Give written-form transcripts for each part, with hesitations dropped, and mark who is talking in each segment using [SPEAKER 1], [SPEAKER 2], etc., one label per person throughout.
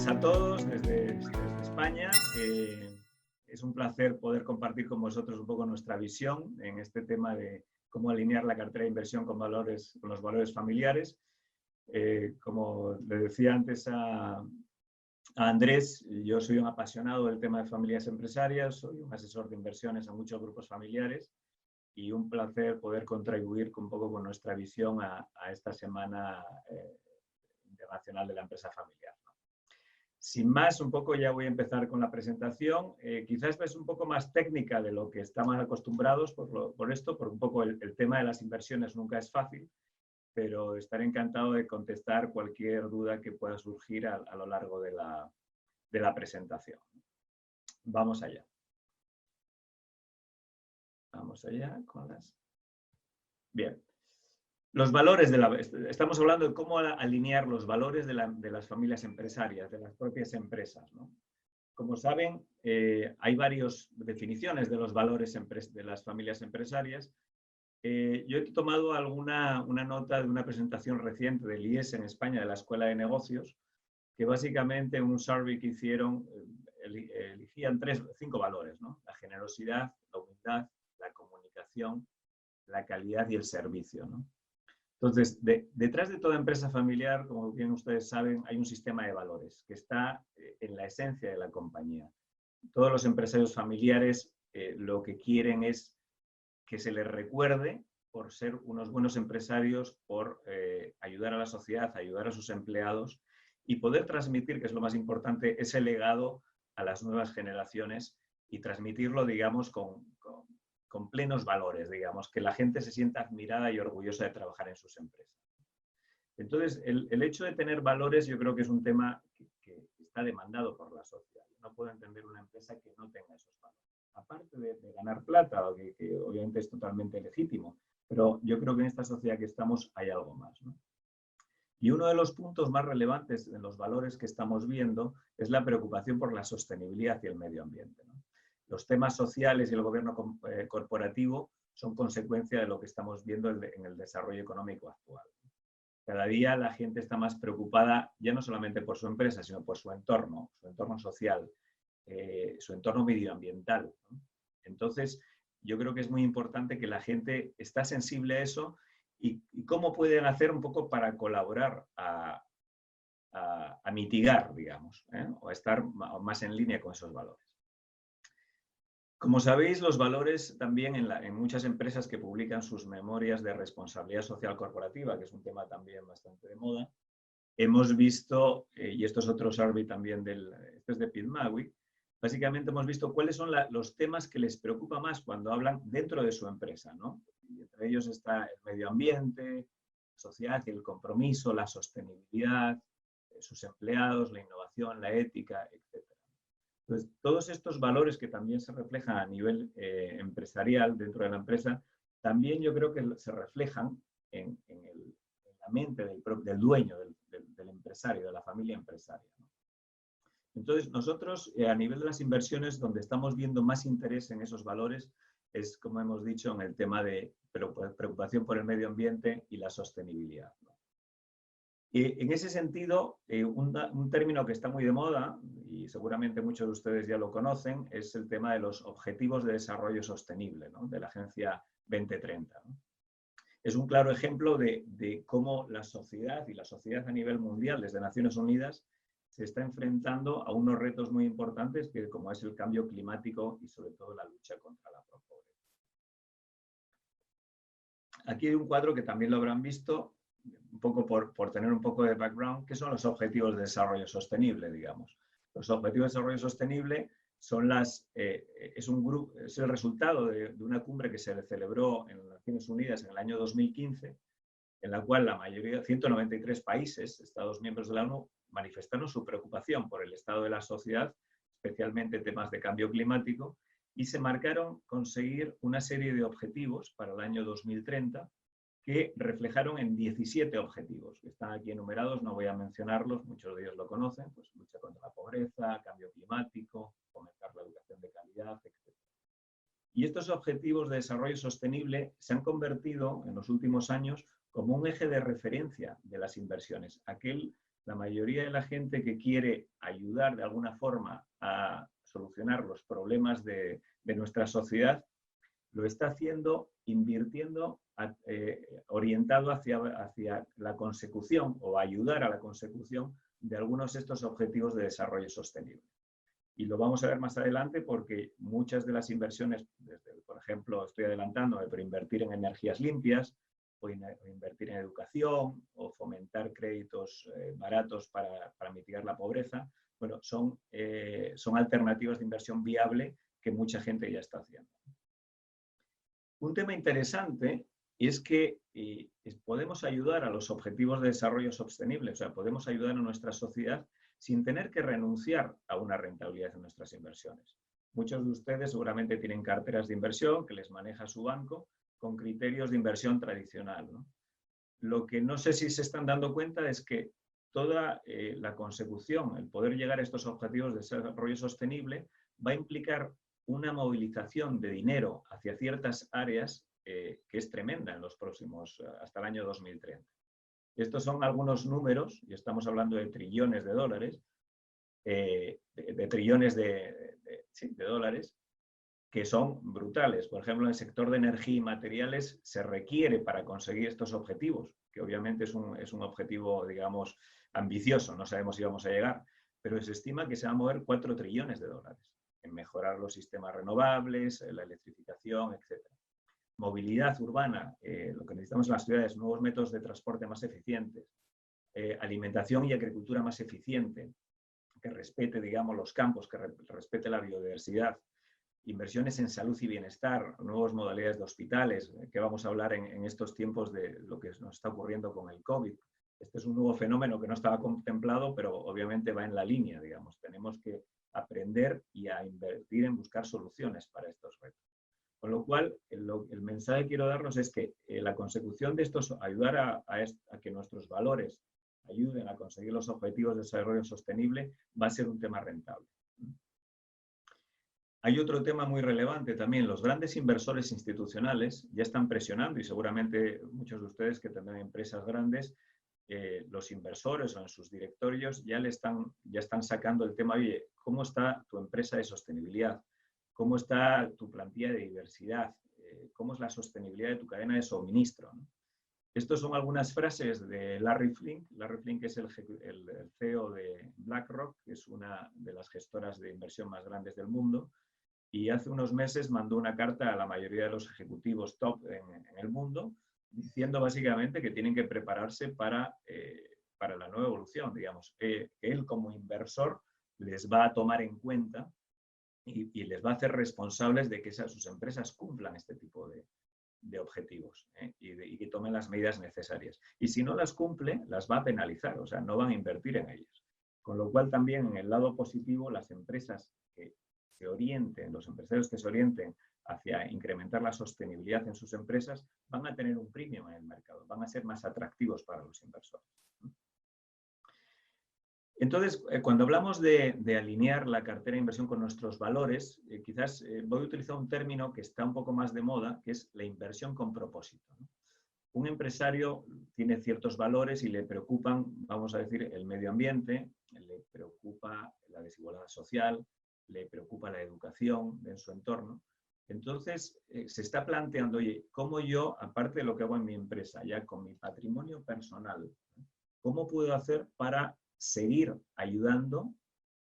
[SPEAKER 1] tardes a todos desde España. Es un placer poder compartir con vosotros un poco nuestra visión en este tema de cómo alinear la cartera de inversión con los valores familiares. Como le decía antes a Andrés, yo soy un apasionado del tema de familias empresarias, soy un asesor de inversiones a muchos grupos familiares y un placer poder contribuir un poco con nuestra visión a esta Semana Internacional de la Empresa Familiar. Sin más, un poco ya voy a empezar con la presentación. Quizás esta es un poco más técnica de lo que estamos acostumbrados por esto, porque un poco el tema de las inversiones nunca es fácil, pero estaré encantado de contestar cualquier duda que pueda surgir a lo largo de la presentación. Vamos allá. Vamos allá con las... Bien. Los valores estamos hablando de cómo alinear los valores de las familias empresarias, de las propias empresas, ¿no? Como saben, hay varias definiciones de los valores de las familias empresarias. Yo he tomado una nota de una presentación reciente del IES en España, de la Escuela de Negocios, que básicamente en un survey que hicieron elegían 5 valores, ¿no? La generosidad, la humildad, la comunicación, la calidad y el servicio, ¿no? Entonces, detrás de toda empresa familiar, como bien ustedes saben, hay un sistema de valores que está en la esencia de la compañía. Todos los empresarios familiares lo que quieren es que se les recuerde por ser unos buenos empresarios, por ayudar a la sociedad, ayudar a sus empleados y poder transmitir, que es lo más importante, ese legado a las nuevas generaciones y transmitirlo, digamos, con plenos valores, digamos, que la gente se sienta admirada y orgullosa de trabajar en sus empresas. Entonces, el hecho de tener valores yo creo que es un tema que está demandado por la sociedad. No puedo entender una empresa que no tenga esos valores. Aparte de ganar plata, que obviamente es totalmente legítimo, pero yo creo que en esta sociedad que estamos hay algo más, ¿no? Y uno de los puntos más relevantes de los valores que estamos viendo es la preocupación por la sostenibilidad y el medio ambiente, ¿no? Los temas sociales y el gobierno corporativo son consecuencia de lo que estamos viendo en el desarrollo económico actual. Cada día la gente está más preocupada ya no solamente por su empresa, sino por su entorno social, su entorno medioambiental, ¿no? Entonces, yo creo que es muy importante que la gente está sensible a eso y cómo pueden hacer un poco para colaborar a mitigar, digamos, o a estar más en línea con esos valores. Como sabéis, los valores también en muchas empresas que publican sus memorias de responsabilidad social corporativa, que es un tema también bastante de moda, hemos visto, y esto es otro survey también este es de Pitmawi, básicamente hemos visto cuáles son los temas que les preocupa más cuando hablan dentro de su empresa, ¿no? Y entre ellos está el medio ambiente, la sociedad y el compromiso, la sostenibilidad, sus empleados, la innovación, la ética, etc. Entonces, todos estos valores que también se reflejan a nivel empresarial dentro de la empresa, también yo creo que se reflejan en la mente del dueño, del empresario, de la familia empresaria, ¿no? Entonces, nosotros a nivel de las inversiones, donde estamos viendo más interés en esos valores, es, como hemos dicho, en el tema de preocupación por el medio ambiente y la sostenibilidad, ¿no? En ese sentido, un término que está muy de moda, y seguramente muchos de ustedes ya lo conocen, es el tema de los Objetivos de Desarrollo Sostenible, ¿no? De la Agencia 2030, ¿no? Es un claro ejemplo de cómo la sociedad y la sociedad a nivel mundial, desde Naciones Unidas, se está enfrentando a unos retos muy importantes, como es el cambio climático y sobre todo la lucha contra la pobreza. Aquí hay un cuadro que también lo habrán visto, un poco por tener un poco de background, que son los Objetivos de Desarrollo Sostenible, digamos. Los Objetivos de Desarrollo Sostenible son es el resultado de una cumbre que se celebró en Naciones Unidas en el año 2015, en la cual la mayoría, 193 países, Estados miembros de la ONU, manifestaron su preocupación por el estado de la sociedad, especialmente temas de cambio climático, y se marcaron conseguir una serie de objetivos para el año 2030 que reflejaron en 17 objetivos, que están aquí enumerados, no voy a mencionarlos, muchos de ellos lo conocen, pues lucha contra la pobreza, cambio climático, fomentar la educación de calidad, etc. Y estos objetivos de desarrollo sostenible se han convertido en los últimos años como un eje de referencia de las inversiones, aquel la mayoría de la gente que quiere ayudar de alguna forma a solucionar los problemas de nuestra sociedad, lo está haciendo invirtiendo, orientado hacia la consecución o ayudar a la consecución de algunos de estos objetivos de desarrollo sostenible. Y lo vamos a ver más adelante porque muchas de las inversiones, por ejemplo, estoy adelantándome, pero invertir en energías limpias, o invertir en educación, o fomentar créditos baratos para mitigar la pobreza, bueno, son alternativas de inversión viable que mucha gente ya está haciendo. Un tema interesante es que podemos ayudar a los objetivos de desarrollo sostenible, o sea, podemos ayudar a nuestra sociedad sin tener que renunciar a una rentabilidad en nuestras inversiones. Muchos de ustedes seguramente tienen carteras de inversión que les maneja su banco con criterios de inversión tradicional, ¿no? Lo que no sé si se están dando cuenta es que toda la consecución, el poder llegar a estos objetivos de desarrollo sostenible, va a implicar una movilización de dinero hacia ciertas áreas que es tremenda en los próximos, hasta el año 2030. Estos son algunos números, y estamos hablando de trillones de dólares, de trillones de dólares, que son brutales. Por ejemplo, en el sector de energía y materiales se requiere para conseguir estos objetivos, que obviamente es un objetivo, digamos, ambicioso, no sabemos si vamos a llegar, pero se estima que se va a mover 4 trillones de dólares en mejorar los sistemas renovables, la electrificación, etc. Movilidad urbana, lo que necesitamos en las ciudades, nuevos métodos de transporte más eficientes, alimentación y agricultura más eficiente, que respete, digamos, los campos, que respete la biodiversidad, inversiones en salud y bienestar, nuevas modalidades de hospitales, que vamos a hablar en estos tiempos de lo que nos está ocurriendo con el COVID. Este es un nuevo fenómeno que no estaba contemplado, pero obviamente va en la línea, digamos. Tenemos que aprender y a invertir en buscar soluciones para estos retos. Con lo cual, el mensaje que quiero darnos es que la consecución de estos, ayudar a que nuestros valores ayuden a conseguir los objetivos de desarrollo sostenible, va a ser un tema rentable. Hay otro tema muy relevante también. Los grandes inversores institucionales ya están presionando, y seguramente muchos de ustedes que tendrán empresas grandes, los inversores o en sus directorios ya están sacando el tema, oye, ¿cómo está tu empresa de sostenibilidad? ¿Cómo está tu plantilla de diversidad? ¿Cómo es la sostenibilidad de tu cadena de suministro, ¿no? Estas son algunas frases de Larry Fink. Larry Fink es el CEO de BlackRock, que es una de las gestoras de inversión más grandes del mundo, y hace unos meses mandó una carta a la mayoría de los ejecutivos top en el mundo, diciendo básicamente que tienen que prepararse para la nueva evolución, digamos. Él como inversor les va a tomar en cuenta y les va a hacer responsables de que sus empresas cumplan este tipo de objetivos y que tomen las medidas necesarias. Y si no las cumple, las va a penalizar, o sea, no van a invertir en ellas. Con lo cual también en el lado positivo, las empresas que se orienten, los empresarios que se orienten hacia incrementar la sostenibilidad en sus empresas, van a tener un premium en el mercado, van a ser más atractivos para los inversores. Entonces, cuando hablamos de alinear la cartera de inversión con nuestros valores, quizás voy a utilizar un término que está un poco más de moda, que es la inversión con propósito, ¿no? Un empresario tiene ciertos valores y le preocupan, vamos a decir, el medio ambiente, le preocupa la desigualdad social, le preocupa la educación en su entorno. Entonces, se está planteando, oye, ¿cómo yo, aparte de lo que hago en mi empresa, ya con mi patrimonio personal, cómo puedo hacer para seguir ayudando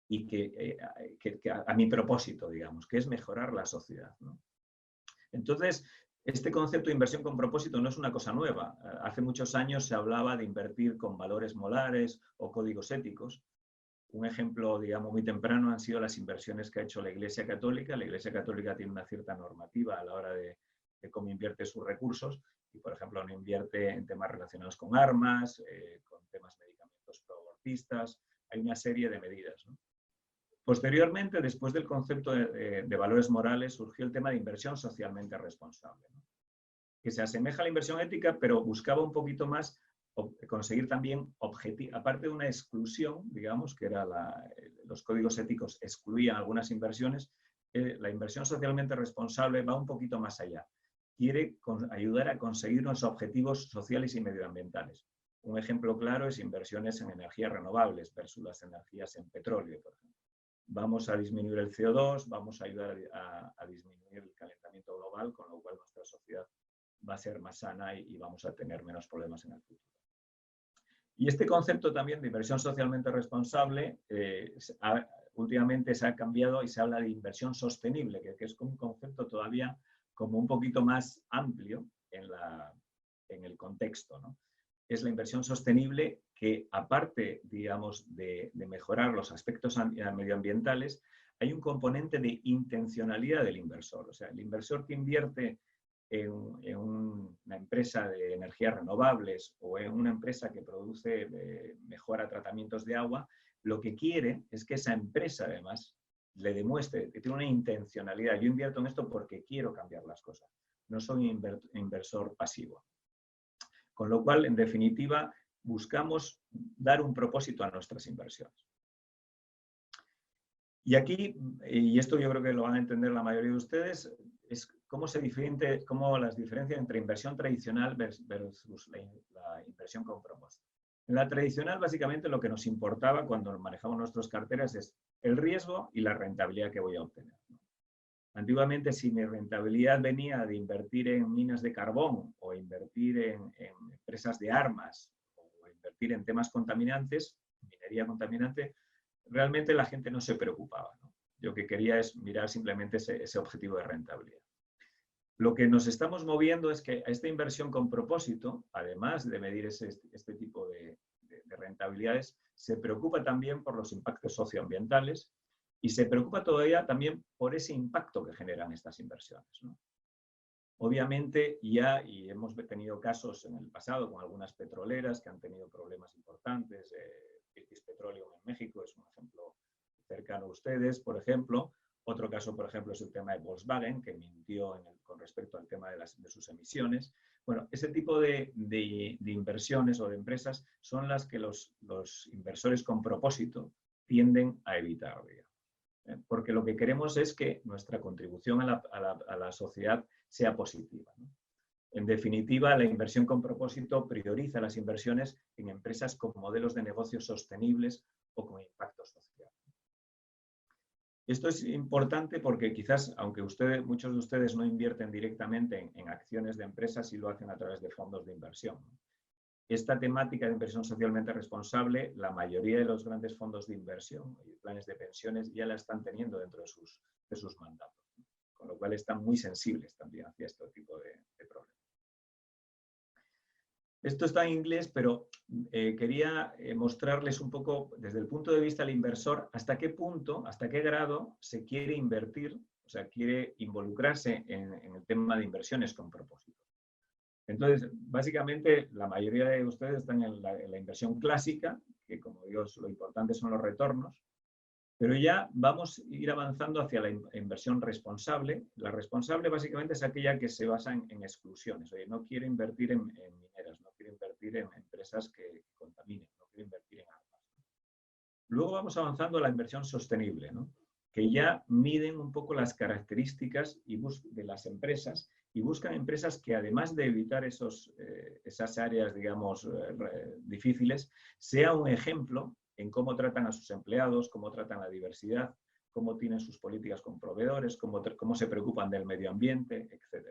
[SPEAKER 1] y que a mi propósito, digamos, que es mejorar la sociedad, ¿no? Entonces, este concepto de inversión con propósito no es una cosa nueva. Hace muchos años se hablaba de invertir con valores morales o códigos éticos. Un ejemplo, digamos, muy temprano han sido las inversiones que ha hecho la Iglesia Católica. La Iglesia Católica tiene una cierta normativa a la hora de cómo invierte sus recursos y, por ejemplo, no invierte en temas relacionados con armas, con temas medicamentos pro-abortistas. Hay una serie de medidas, ¿no? Posteriormente, después del concepto de valores morales, surgió el tema de inversión socialmente responsable, ¿no? Que se asemeja a la inversión ética, pero buscaba un poquito más conseguir también aparte de una exclusión, digamos, que era los códigos éticos excluían algunas inversiones, la inversión socialmente responsable va un poquito más allá. Quiere ayudar a conseguir unos objetivos sociales y medioambientales. Un ejemplo claro es inversiones en energías renovables versus las energías en petróleo, por ejemplo. Vamos a disminuir el CO2, vamos a ayudar a disminuir el calentamiento global, con lo cual nuestra sociedad va a ser más sana y vamos a tener menos problemas en el futuro. Y este concepto también de inversión socialmente responsable, últimamente se ha cambiado y se habla de inversión sostenible, que es un concepto todavía como un poquito más amplio en el contexto, ¿no? Es la inversión sostenible que, aparte, digamos, de mejorar los aspectos medioambientales, hay un componente de intencionalidad del inversor. O sea, el inversor que invierte en una empresa de energías renovables o en una empresa que produce, mejora tratamientos de agua, lo que quiere es que esa empresa, además, le demuestre que tiene una intencionalidad. Yo invierto en esto porque quiero cambiar las cosas. No soy un inversor pasivo. Con lo cual, en definitiva, buscamos dar un propósito a nuestras inversiones. Y aquí, y esto yo creo que lo van a entender la mayoría de ustedes, es cómo las diferencias entre inversión tradicional versus la inversión con propósito. En la tradicional, básicamente, lo que nos importaba cuando manejamos nuestras carteras es el riesgo y la rentabilidad que voy a obtener. Antiguamente, si mi rentabilidad venía de invertir en minas de carbón o invertir en empresas de armas o invertir en temas contaminantes, minería contaminante, realmente la gente no se preocupaba, ¿no? Lo que quería es mirar simplemente ese objetivo de rentabilidad. Lo que nos estamos moviendo es que esta inversión con propósito, además de medir este tipo de rentabilidades, se preocupa también por los impactos socioambientales y se preocupa todavía también por ese impacto que generan estas inversiones, ¿no? Obviamente y hemos tenido casos en el pasado con algunas petroleras que han tenido problemas importantes. British Petroleum en México es un ejemplo cercano a ustedes, por ejemplo. Otro caso, por ejemplo, es el tema de Volkswagen, que mintió con respecto al tema de sus emisiones. Bueno, ese tipo de inversiones o de empresas son las que los inversores con propósito tienden a evitar, digamos. Porque lo que queremos es que nuestra contribución a la sociedad sea positiva, ¿no? En definitiva, la inversión con propósito prioriza las inversiones en empresas con modelos de negocios sostenibles o con impacto social. Esto es importante porque quizás, aunque muchos de ustedes no invierten directamente en acciones de empresas, sí lo hacen a través de fondos de inversión, ¿no? Esta temática de inversión socialmente responsable, la mayoría de los grandes fondos de inversión y planes de pensiones ya la están teniendo dentro de sus mandatos, ¿no? Con lo cual están muy sensibles también hacia este tipo de problemas. Esto está en inglés, pero quería mostrarles un poco desde el punto de vista del inversor hasta qué punto, hasta qué grado se quiere invertir, o sea, quiere involucrarse en el tema de inversiones con propósito. Entonces, básicamente, la mayoría de ustedes están en la inversión clásica, que como digo, lo importante son los retornos, pero ya vamos a ir avanzando hacia la inversión responsable. La responsable básicamente es aquella que se basa en exclusiones. Oye, no quiero invertir en mineras, no quiero invertir en empresas que contaminen, no quiero invertir en armas. Luego vamos avanzando a la inversión sostenible, ¿no? Que ya miden un poco las características de las empresas y buscan empresas que, además de evitar esas áreas, digamos, difíciles, sea un ejemplo en cómo tratan a sus empleados, cómo tratan la diversidad, cómo tienen sus políticas con proveedores, cómo se preocupan del medio ambiente, etc.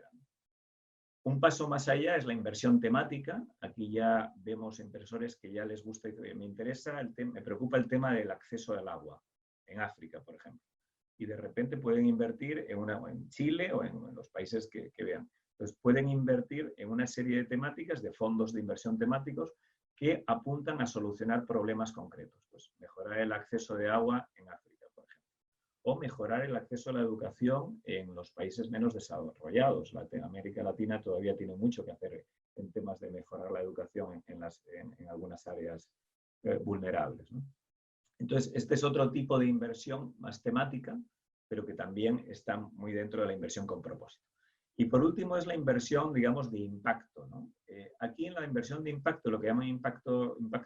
[SPEAKER 1] Un paso más allá es la inversión temática. Aquí ya vemos inversores que ya les gusta y me interesa, me preocupa el tema del acceso al agua, en África, por ejemplo. Y de repente pueden invertir en Chile o en los países que vean. Entonces pueden invertir en una serie de temáticas, de fondos de inversión temáticos, que apuntan a solucionar problemas concretos. Pues mejorar el acceso de agua en África, por ejemplo. O mejorar el acceso a la educación en los países menos desarrollados. América Latina todavía tiene mucho que hacer en temas de mejorar la educación en algunas áreas vulnerables, ¿no? Entonces, este es otro tipo de inversión más temática, pero que también está muy dentro de la inversión con propósito. Y por último es la inversión, digamos, de impacto, ¿no? Aquí en la inversión de impacto, lo que llaman impact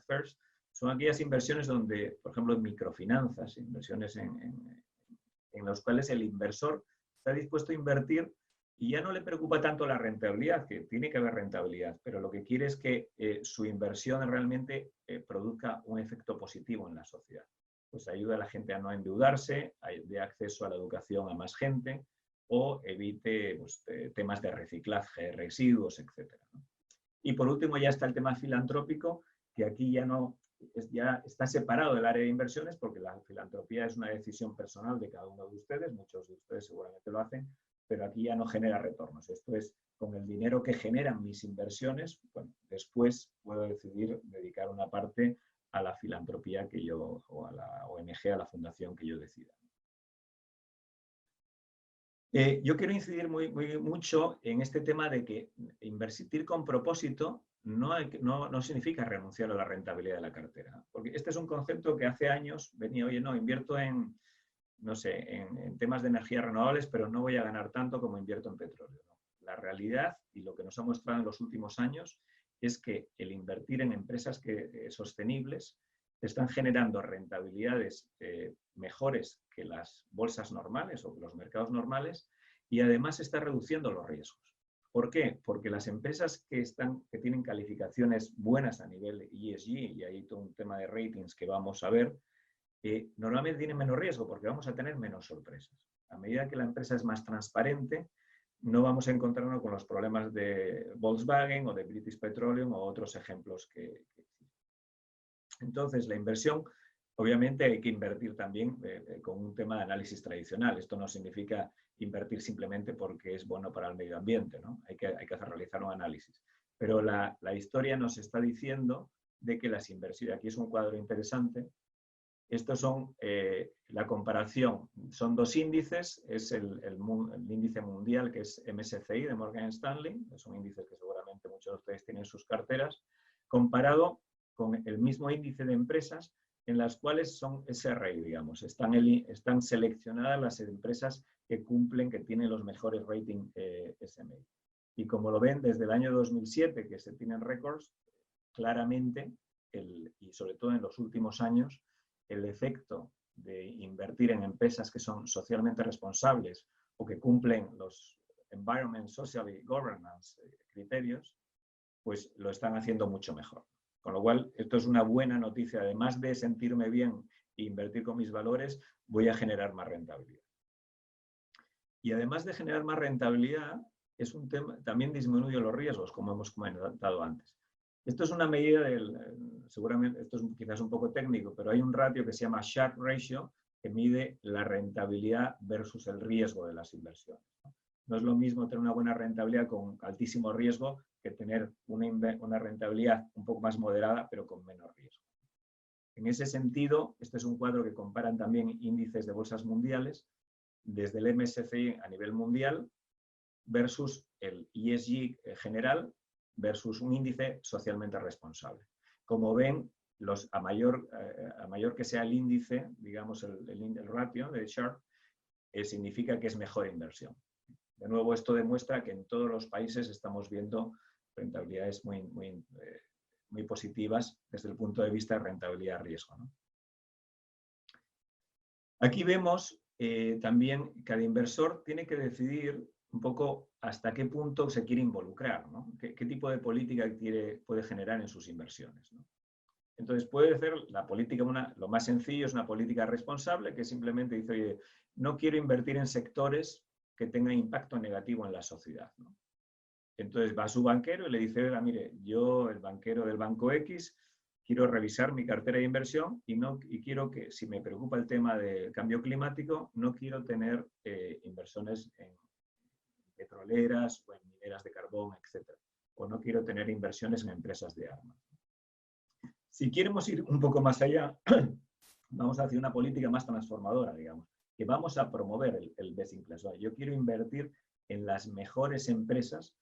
[SPEAKER 1] first, son aquellas inversiones donde, por ejemplo, en microfinanzas, inversiones en las cuales el inversor está dispuesto a invertir y ya no le preocupa tanto la rentabilidad, que tiene que haber rentabilidad, pero lo que quiere es que su inversión realmente produzca un efecto positivo en la sociedad. Pues ayuda a la gente a no endeudarse, dé acceso a la educación a más gente o evite pues, temas de reciclaje de residuos, etc. ¿no? Y por último ya está el tema filantrópico, que aquí ya está separado del área de inversiones porque la filantropía es una decisión personal de cada uno de ustedes, muchos de ustedes seguramente lo hacen, pero aquí ya no genera retornos. Esto es, con el dinero que generan mis inversiones, bueno, después puedo decidir dedicar una parte a la filantropía que yo, o a la ONG, a la fundación que yo decida. Yo quiero incidir mucho en este tema de que invertir con propósito no significa renunciar a la rentabilidad de la cartera. Porque este es un concepto que hace años venía, oye, no, invierto no sé, en temas de energías renovables, pero no voy a ganar tanto como invierto en petróleo. ¿no? La realidad, y lo que nos ha mostrado en los últimos años, es que el invertir en empresas sostenibles están generando rentabilidades mejores que las bolsas normales o que los mercados normales y además está reduciendo los riesgos. ¿Por qué? Porque las empresas que tienen calificaciones buenas a nivel ESG, y hay todo un tema de ratings que vamos a ver, normalmente tienen menos riesgo porque vamos a tener menos sorpresas. A medida que la empresa es más transparente, no vamos a encontrarnos con los problemas de Volkswagen o de British Petroleum o otros ejemplos que existen. Entonces, la inversión, obviamente hay que invertir también con un tema de análisis tradicional. Esto no significa invertir simplemente porque es bueno para el medio ambiente, ¿no? Hay que realizar un análisis. Pero la historia nos está diciendo de que las inversiones, aquí es un cuadro interesante. Estos son la comparación, son dos índices, es el índice mundial que es MSCI de Morgan Stanley, es un índice que seguramente muchos de ustedes tienen en sus carteras, comparado con el mismo índice de empresas en las cuales son SRI, digamos, están seleccionadas las empresas que cumplen, que tienen los mejores ratings SMI. Y como lo ven, desde el año 2007 que se tienen récords, claramente, y sobre todo en los últimos años, el efecto de invertir en empresas que son socialmente responsables o que cumplen los Environment, Social y Governance criterios, pues lo están haciendo mucho mejor. Con lo cual, esto es una buena noticia. Además de sentirme bien e invertir con mis valores, voy a generar más rentabilidad. Y además de generar más rentabilidad, es un tema, también disminuye los riesgos, como hemos comentado antes. Esto es una medida seguramente, esto es quizás un poco técnico, pero hay un ratio que se llama Sharpe Ratio, que mide la rentabilidad versus el riesgo de las inversiones. No es lo mismo tener una buena rentabilidad con altísimo riesgo que tener una rentabilidad un poco más moderada, pero con menos riesgo. En ese sentido, este es un cuadro que comparan también índices de bolsas mundiales, desde el MSCI a nivel mundial versus el ESG general versus un índice socialmente responsable. Como ven, a mayor que sea el índice, digamos el ratio de Sharpe, significa que es mejor inversión. De nuevo, esto demuestra que en todos los países estamos viendo rentabilidades muy positivas desde el punto de vista de rentabilidad-riesgo, ¿no? Aquí vemos también que cada inversor tiene que decidir un poco hasta qué punto se quiere involucrar, ¿no? ¿Qué tipo de política puede generar en sus inversiones, ¿no? Entonces, puede ser la política, lo más sencillo es una política responsable que simplemente dice, oye, no quiero invertir en sectores que tengan impacto negativo en la sociedad, ¿no? Entonces va a su banquero y le dice, oiga, mire, yo, el banquero del banco X, quiero revisar mi cartera de inversión y quiero que, si me preocupa el tema del cambio climático, no quiero tener inversiones en petroleras o en mineras de carbón, etc. O no quiero tener inversiones en empresas de armas. Si queremos ir un poco más allá, vamos hacia una política más transformadora, digamos, que vamos a promover el best in class. Yo quiero invertir en las mejores empresas,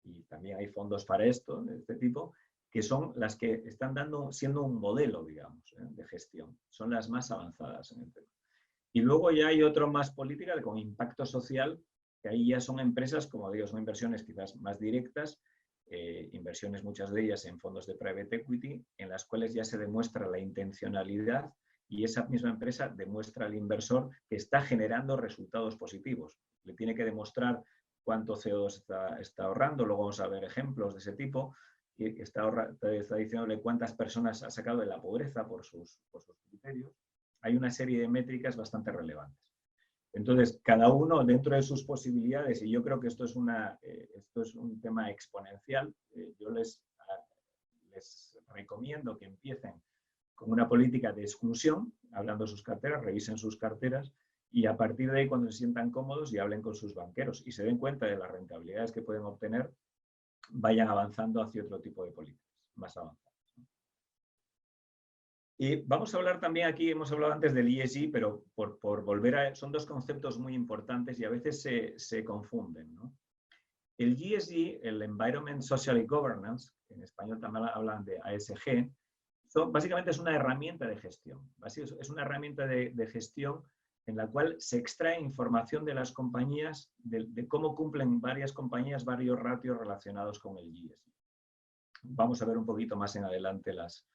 [SPEAKER 1] y también hay fondos para esto, de este tipo, que son las que están siendo un modelo, digamos, de gestión. Son las más avanzadas en el tema. Y luego ya hay otro más política con impacto social, que ahí ya son empresas, como digo, son inversiones quizás más directas, inversiones muchas de ellas en fondos de private equity, en las cuales ya se demuestra la intencionalidad y esa misma empresa demuestra al inversor que está generando resultados positivos. Le tiene que demostrar cuánto CO2 está ahorrando, luego vamos a ver ejemplos de ese tipo, y está diciéndole cuántas personas ha sacado de la pobreza por sus criterios. Hay una serie de métricas bastante relevantes. Entonces, cada uno dentro de sus posibilidades, y yo creo que esto es un tema exponencial, yo les recomiendo que empiecen con una política de exclusión, hablando de sus carteras, revisen sus carteras, y a partir de ahí, cuando se sientan cómodos y hablen con sus banqueros y se den cuenta de las rentabilidades que pueden obtener, vayan avanzando hacia otro tipo de políticas más avanzadas. Y vamos a hablar también aquí, hemos hablado antes del ESG, pero por volver a... Son dos conceptos muy importantes y a veces se confunden, ¿no? El ESG, el Environment, Social y Governance, en español también hablan de ASG, básicamente es una herramienta de gestión. Es una herramienta de gestión en la cual se extrae información de las compañías, de cómo cumplen varias compañías varios ratios relacionados con el ESG. Vamos a ver un poquito más en adelante las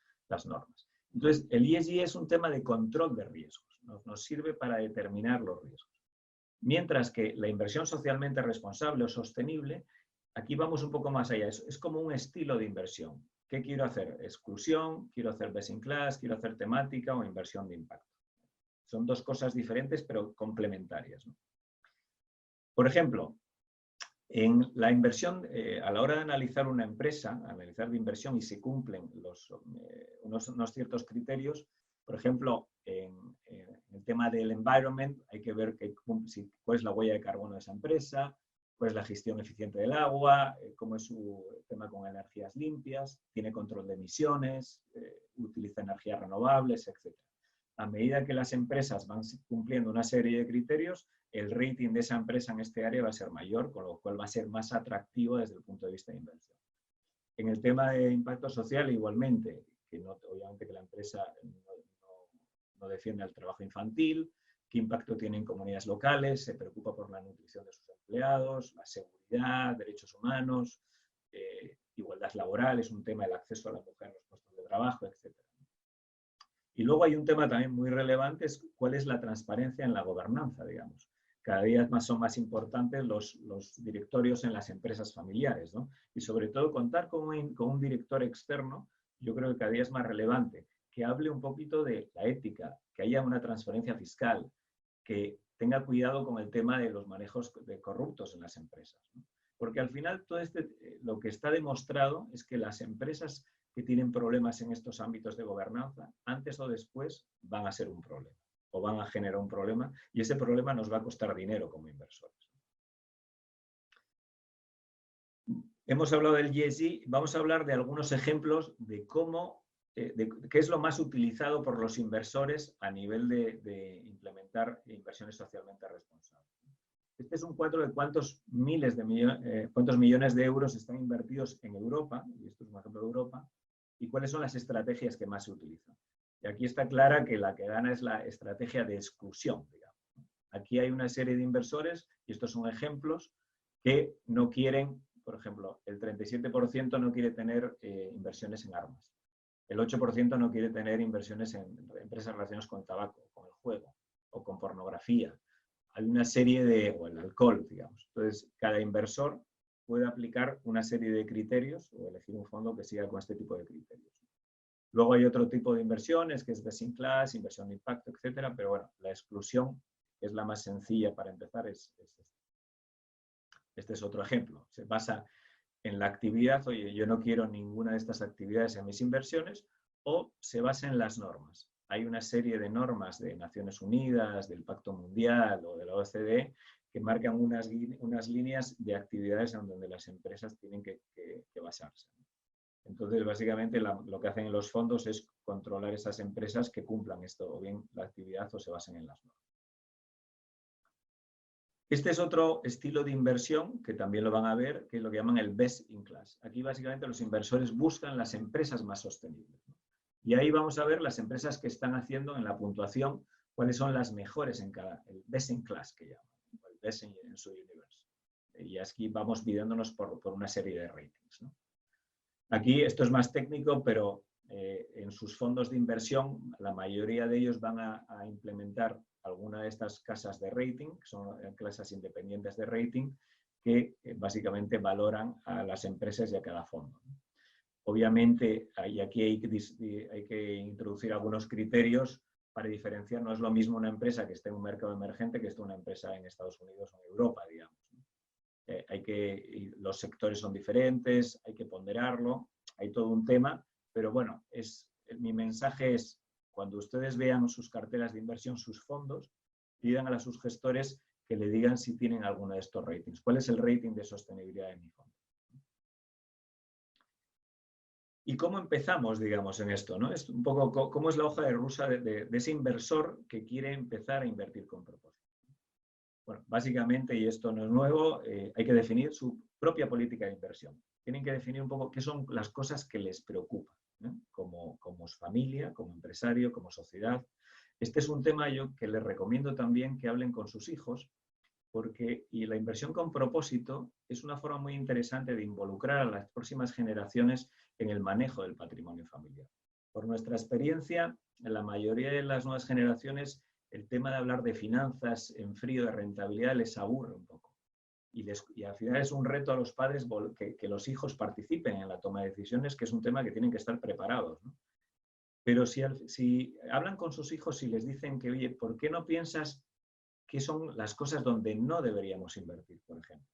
[SPEAKER 1] normas. Entonces, el ESG es un tema de control de riesgos. Nos sirve para determinar los riesgos. Mientras que la inversión socialmente responsable o sostenible, aquí vamos un poco más allá. Es como un estilo de inversión. ¿Qué quiero hacer? Exclusión, quiero hacer best in class, quiero hacer temática o inversión de impacto. Son dos cosas diferentes pero complementarias, ¿no? Por ejemplo, en la inversión, a la hora de analizar una empresa, analizar de inversión y se cumplen unos ciertos criterios, por ejemplo, en el tema del environment hay que ver cuál es la huella de carbono de esa empresa, cuál es la gestión eficiente del agua, cómo es su tema con energías limpias, tiene control de emisiones, utiliza energías renovables, etc. A medida que las empresas van cumpliendo una serie de criterios, el rating de esa empresa en este área va a ser mayor, con lo cual va a ser más atractivo desde el punto de vista de inversión. En el tema de impacto social, igualmente, obviamente que la empresa no defiende el trabajo infantil, qué impacto tiene en comunidades locales, se preocupa por la nutrición de sus empleados, la seguridad, derechos humanos, igualdad laboral, es un tema del acceso a la mujer en los puestos de trabajo, etc. Y luego hay un tema también muy relevante, es cuál es la transparencia en la gobernanza, digamos. Cada día son más importantes los directorios en las empresas familiares, ¿no? Y sobre todo contar con un director externo, yo creo que cada día es más relevante, que hable un poquito de la ética, que haya una transparencia fiscal, que tenga cuidado con el tema de los manejos de corruptos en las empresas, ¿no? Porque al final todo lo que está demostrado es que las empresas que tienen problemas en estos ámbitos de gobernanza, antes o después van a ser un problema o van a generar un problema y ese problema nos va a costar dinero como inversores. Hemos hablado del ESG, vamos a hablar de algunos ejemplos de cómo, qué es lo más utilizado por los inversores a nivel de implementar inversiones socialmente responsables. Este es un cuadro de cuántos millones de euros están invertidos en Europa, y esto es un ejemplo de Europa, y cuáles son las estrategias que más se utilizan. Y aquí está clara que la que gana es la estrategia de exclusión, digamos. Aquí hay una serie de inversores, y estos son ejemplos, que no quieren, por ejemplo, el 37% no quiere tener inversiones en armas. El 8% no quiere tener inversiones en empresas relacionadas con tabaco, con el juego o con pornografía. Hay una serie o el alcohol, digamos. Entonces, cada inversor puede aplicar una serie de criterios o elegir un fondo que siga con este tipo de criterios. Luego hay otro tipo de inversiones, que es best in class, inversión de impacto, etcétera, pero bueno, la exclusión, que es la más sencilla para empezar, es esta. Este es otro ejemplo. Se basa en la actividad, oye, yo no quiero ninguna de estas actividades en mis inversiones, o se basa en las normas. Hay una serie de normas de Naciones Unidas, del Pacto Mundial o de la OCDE que marcan unas líneas de actividades en donde las empresas tienen que basarse. Entonces, básicamente, lo que hacen en los fondos es controlar esas empresas que cumplan esto, o bien la actividad o se basen en las normas. Este es otro estilo de inversión, que también lo van a ver, que es lo que llaman el best in class. Aquí, básicamente, los inversores buscan las empresas más sostenibles, ¿no? Y ahí vamos a ver las empresas que están haciendo en la puntuación, cuáles son las mejores en el best in class, que llaman, el best in su universe. Y aquí vamos midiéndonos por una serie de ratings, ¿no? Aquí esto es más técnico, pero en sus fondos de inversión, la mayoría de ellos van a implementar alguna de estas casas de rating, que son casas independientes de rating, que básicamente valoran a las empresas y a cada fondo. Obviamente, aquí hay que introducir algunos criterios para diferenciar. No es lo mismo una empresa que esté en un mercado emergente que esté una empresa en Estados Unidos o en Europa, digamos. Los sectores son diferentes, hay que ponderarlo, hay todo un tema, pero bueno, mi mensaje es, cuando ustedes vean sus carteras de inversión, sus fondos, pidan a sus gestores que le digan si tienen alguno de estos ratings. ¿Cuál es el rating de sostenibilidad de mi fondo? ¿Y cómo empezamos, digamos, en esto, ¿no? Es un poco cómo es la hoja de ruta de ese inversor que quiere empezar a invertir con propósito. Bueno, básicamente, y esto no es nuevo, hay que definir su propia política de inversión. Tienen que definir un poco qué son las cosas que les preocupan, ¿no? Como familia, como empresario, como sociedad. Este es un tema que les recomiendo también que hablen con sus hijos, y la inversión con propósito es una forma muy interesante de involucrar a las próximas generaciones en el manejo del patrimonio familiar. Por nuestra experiencia, en la mayoría de las nuevas generaciones, el tema de hablar de finanzas en frío, de rentabilidad, les aburre un poco. Y al final es un reto a los padres que los hijos participen en la toma de decisiones, que es un tema que tienen que estar preparados, ¿no? Pero si hablan con sus hijos y les dicen que, oye, ¿por qué no piensas qué son las cosas donde no deberíamos invertir, por ejemplo?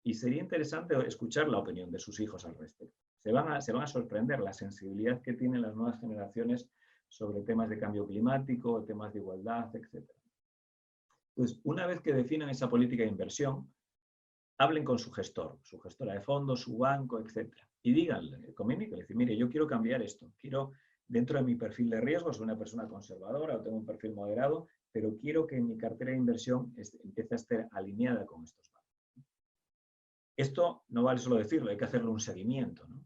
[SPEAKER 1] Y sería interesante escuchar la opinión de sus hijos al respecto. Se van a sorprender la sensibilidad que tienen las nuevas generaciones sobre temas de cambio climático, temas de igualdad, etc. Entonces, una vez que definan esa política de inversión, hablen con su gestora de fondos, su banco, etc. Y díganle, comuníquenle, mire, yo quiero cambiar esto, quiero, dentro de mi perfil de riesgo, soy una persona conservadora o tengo un perfil moderado, pero quiero que mi cartera de inversión empiece a estar alineada con estos bancos. Esto no vale solo decirlo, hay que hacerle un seguimiento, ¿no?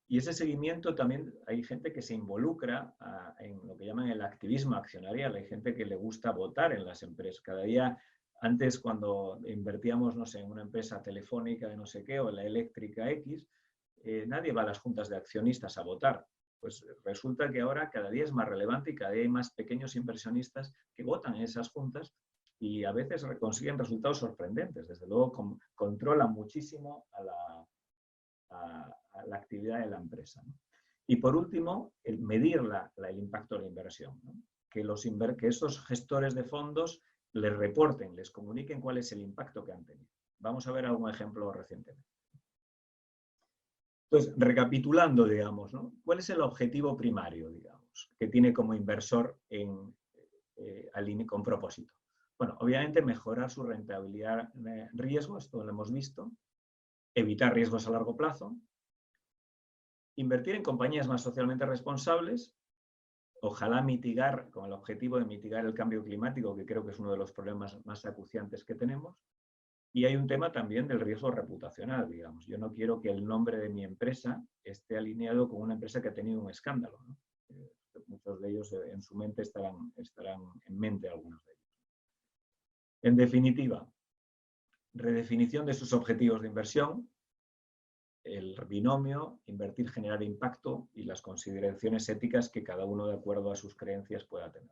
[SPEAKER 1] Y ese seguimiento también hay gente que se involucra en lo que llaman el activismo accionarial. Hay gente que le gusta votar en las empresas. Cada día, antes cuando invertíamos, no sé, en una empresa telefónica de no sé qué o en la eléctrica X, nadie va a las juntas de accionistas a votar. Pues resulta que ahora cada día es más relevante y cada día hay más pequeños inversionistas que votan en esas juntas y a veces consiguen resultados sorprendentes. Desde luego controlan muchísimo a la actividad de la empresa, ¿no? Y por último, medir el impacto de la inversión, ¿no? Que esos gestores de fondos les reporten, les comuniquen cuál es el impacto que han tenido. Vamos a ver algún ejemplo recientemente. Entonces, recapitulando, digamos, ¿no? ¿Cuál es el objetivo primario, digamos, que tiene como inversor con propósito? Bueno, obviamente mejorar su rentabilidad de riesgo, esto lo hemos visto, evitar riesgos a largo plazo, invertir en compañías más socialmente responsables, ojalá mitigar, con el objetivo de mitigar el cambio climático, que creo que es uno de los problemas más acuciantes que tenemos. Y hay un tema también del riesgo reputacional, digamos. Yo no quiero que el nombre de mi empresa esté alineado con una empresa que ha tenido un escándalo, ¿no? Muchos de ellos en su mente estarán en mente algunos de ellos. En definitiva, redefinición de sus objetivos de inversión, el binomio, invertir, generar impacto y las consideraciones éticas que cada uno de acuerdo a sus creencias pueda tener.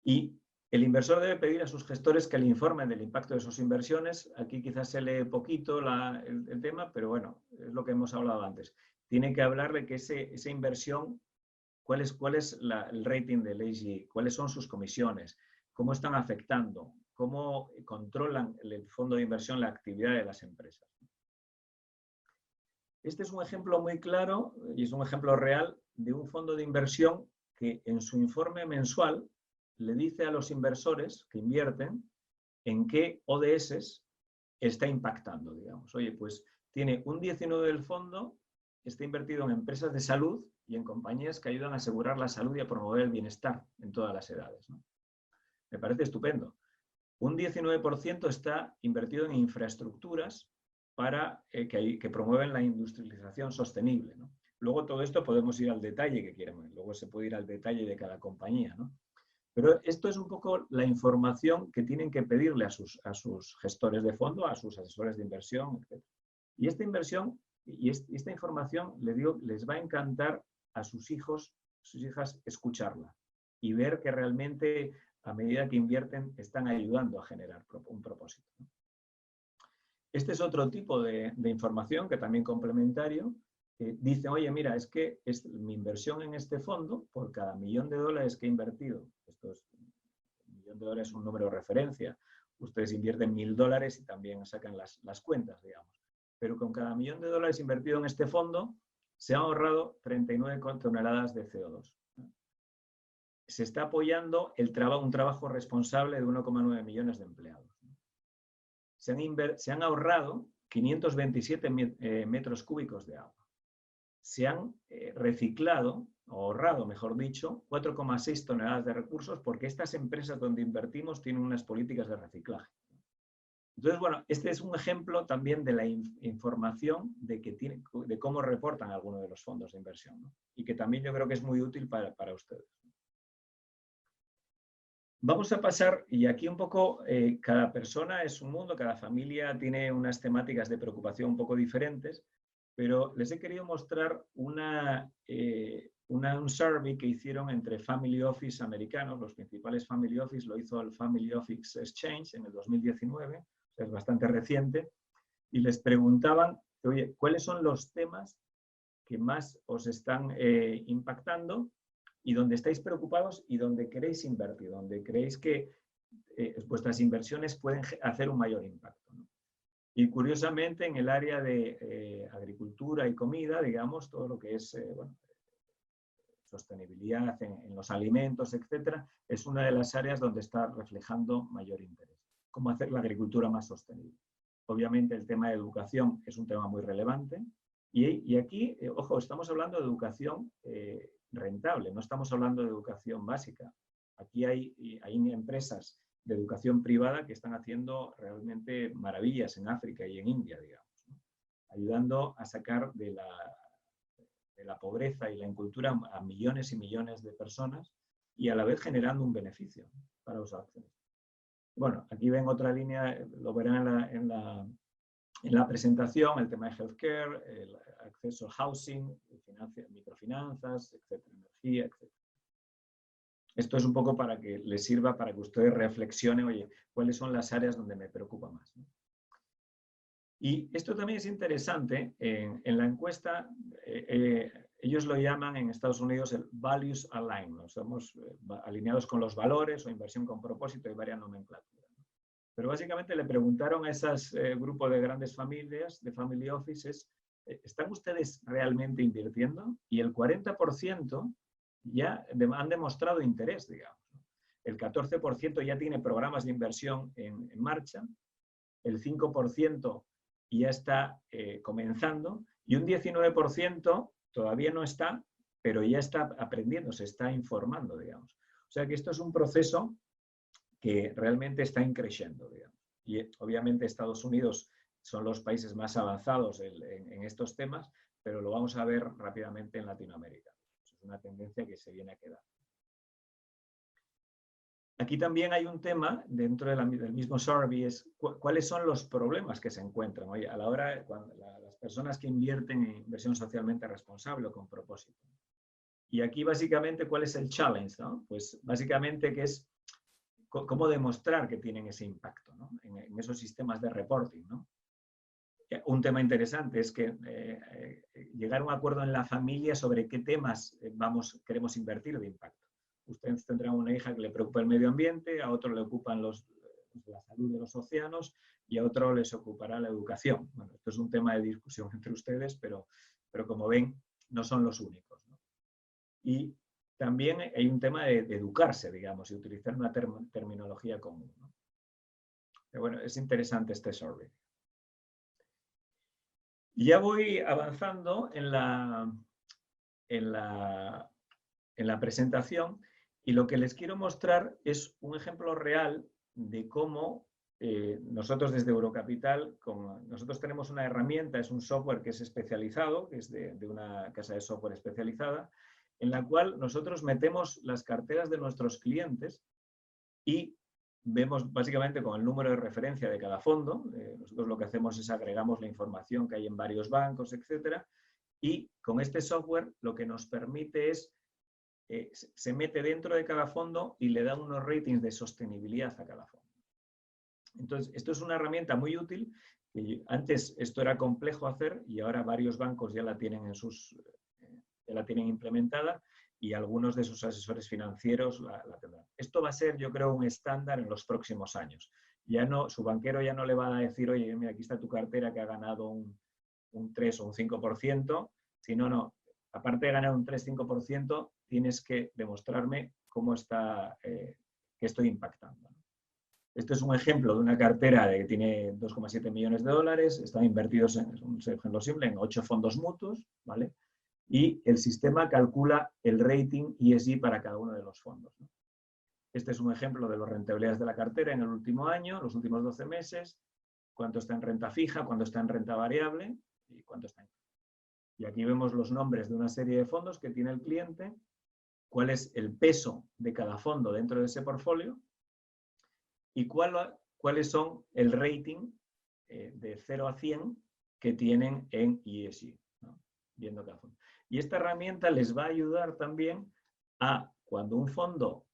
[SPEAKER 1] Y el inversor debe pedir a sus gestores que le informen del impacto de sus inversiones. Aquí quizás se lee poquito el tema, pero bueno, es lo que hemos hablado antes. Tiene que hablar de que esa inversión, cuál es el rating del ESG, cuáles son sus comisiones, cómo están afectando, cómo controlan el fondo de inversión la actividad de las empresas. Este es un ejemplo muy claro y es un ejemplo real de un fondo de inversión que en su informe mensual le dice a los inversores que invierten en qué ODS está impactando, digamos. Oye, pues tiene un 19% del fondo, está invertido en empresas de salud y en compañías que ayudan a asegurar la salud y a promover el bienestar en todas las edades, ¿no? Me parece estupendo. Un 19% está invertido en infraestructuras que promueven la industrialización sostenible, ¿no? Luego todo esto podemos ir al detalle que queremos, luego se puede ir al detalle de cada compañía, ¿no? Pero esto es un poco la información que tienen que pedirle a sus gestores de fondo, a sus asesores de inversión, etc. Y esta inversión y esta información, les va a encantar a sus hijos, sus hijas, escucharla y ver que realmente a medida que invierten, están ayudando a generar un propósito, ¿no? Este es otro tipo de información que también complementario. Dice, oye, mira, es que mi inversión en este fondo, por cada $1.000.000 que he invertido, esto es, $1.000.000 es un número de referencia, ustedes invierten $1.000 y también sacan las cuentas, digamos. Pero con cada $1.000.000 invertido en este fondo, se han ahorrado 39 toneladas de CO2. Se está apoyando un trabajo responsable de 1,9 millones de empleados. Se han ahorrado 527 metros cúbicos de agua. Se han reciclado, o ahorrado, mejor dicho, 4,6 toneladas de recursos, porque estas empresas donde invertimos tienen unas políticas de reciclaje. Entonces, bueno, este es un ejemplo también de la información de cómo reportan algunos de los fondos de inversión, ¿no? Y que también yo creo que es muy útil para ustedes. Vamos a pasar, y aquí un poco, cada persona es un mundo, cada familia tiene unas temáticas de preocupación un poco diferentes, pero les he querido mostrar un survey que hicieron entre Family Office americanos, los principales Family Office, lo hizo el Family Office Exchange en el 2019, o sea, es bastante reciente, y les preguntaban, oye, ¿cuáles son los temas que más os están impactando y donde estáis preocupados y donde queréis invertir, donde creéis que vuestras inversiones pueden hacer un mayor impacto, ¿no? Y curiosamente en el área de agricultura y comida, digamos, todo lo que es bueno, sostenibilidad en los alimentos, etcétera, es una de las áreas donde está reflejando mayor interés. Cómo hacer la agricultura más sostenible. Obviamente el tema de educación es un tema muy relevante y aquí, ojo, estamos hablando de educación rentable, no estamos hablando de educación básica. Aquí hay empresas de educación privada que están haciendo realmente maravillas en África y en India, digamos, ¿no? Ayudando a sacar de la pobreza y la incultura a millones y millones de personas y a la vez generando un beneficio para los accionistas. Bueno, aquí ven otra línea, lo verán en la presentación, el tema de healthcare, el acceso a housing, microfinanzas, etcétera, energía, etcétera. Esto es un poco para que les sirva para que ustedes reflexionen, oye, ¿cuáles son las áreas donde me preocupa más, ¿no? Y esto también es interesante, en la encuesta, ellos lo llaman en Estados Unidos el Values Alignment, somos alineados con los valores o inversión con propósito y varias nomenclaturas. Pero básicamente le preguntaron a esos grupos de grandes familias, de family offices, ¿están ustedes realmente invirtiendo? Y el 40% ya han demostrado interés, digamos. El 14% ya tiene programas de inversión en marcha, el 5% ya está comenzando y un 19% todavía no está, pero ya está aprendiendo, se está informando, digamos. O sea que esto es un proceso que realmente está creciendo, digamos. Y obviamente Estados Unidos son los países más avanzados en estos temas, pero lo vamos a ver rápidamente en Latinoamérica. Es una tendencia que se viene a quedar. Aquí también hay un tema dentro del mismo survey, es cuáles son los problemas que se encuentran hoy a la hora, cuando las personas que invierten en inversión socialmente responsable o con propósito. Y aquí básicamente, ¿cuál es el challenge, ¿no? Pues básicamente que es cómo demostrar que tienen ese impacto, ¿no? en esos sistemas de reporting, ¿no? Un tema interesante es que llegar a un acuerdo en la familia sobre qué temas queremos invertir de impacto. Ustedes tendrán una hija que le preocupa el medio ambiente, a otro le ocupan la salud de los océanos y a otro les ocupará la educación. Bueno, esto es un tema de discusión entre ustedes, pero como ven, no son los únicos, ¿no? Y también hay un tema de educarse, digamos, y utilizar una terminología común, ¿no? Pero bueno, es interesante este survey. Ya voy avanzando en la presentación y lo que les quiero mostrar es un ejemplo real de cómo nosotros desde Eurocapital, nosotros tenemos una herramienta, es un software que es especializado, que es de una casa de software especializada, en la cual nosotros metemos las carteras de nuestros clientes y vemos básicamente con el número de referencia de cada fondo. Nosotros lo que hacemos es agregamos la información que hay en varios bancos, etcétera, y con este software lo que nos permite es se mete dentro de cada fondo y le da unos ratings de sostenibilidad a cada fondo. Entonces, esto es una herramienta muy útil. Antes esto era complejo hacer y ahora varios bancos ya la tienen ya la tienen implementada y algunos de sus asesores financieros la tendrán. Esto va a ser, yo creo, un estándar en los próximos años. Ya no, su banquero ya no le va a decir, oye, mira, aquí está tu cartera que ha ganado un 3 o un 5%, sino no, aparte de ganar un 3-5%, tienes que demostrarme cómo está, que estoy impactando. Esto es un ejemplo de una cartera que tiene 2,7 millones de dólares, están invertidos, es un ejemplo simple, en 8 fondos mutuos, ¿vale? Y el sistema calcula el rating ESG para cada uno de los fondos, ¿no? Este es un ejemplo de las rentabilidades de la cartera en el último año, los últimos 12 meses, cuánto está en renta fija, cuánto está en renta variable y cuánto está en... Y aquí vemos los nombres de una serie de fondos que tiene el cliente, cuál es el peso de cada fondo dentro de ese portfolio y cuáles son el rating de 0 a 100 que tienen en ESG, ¿no? Viendo cada fondo. Y esta herramienta les va a ayudar también a, cuando un fondo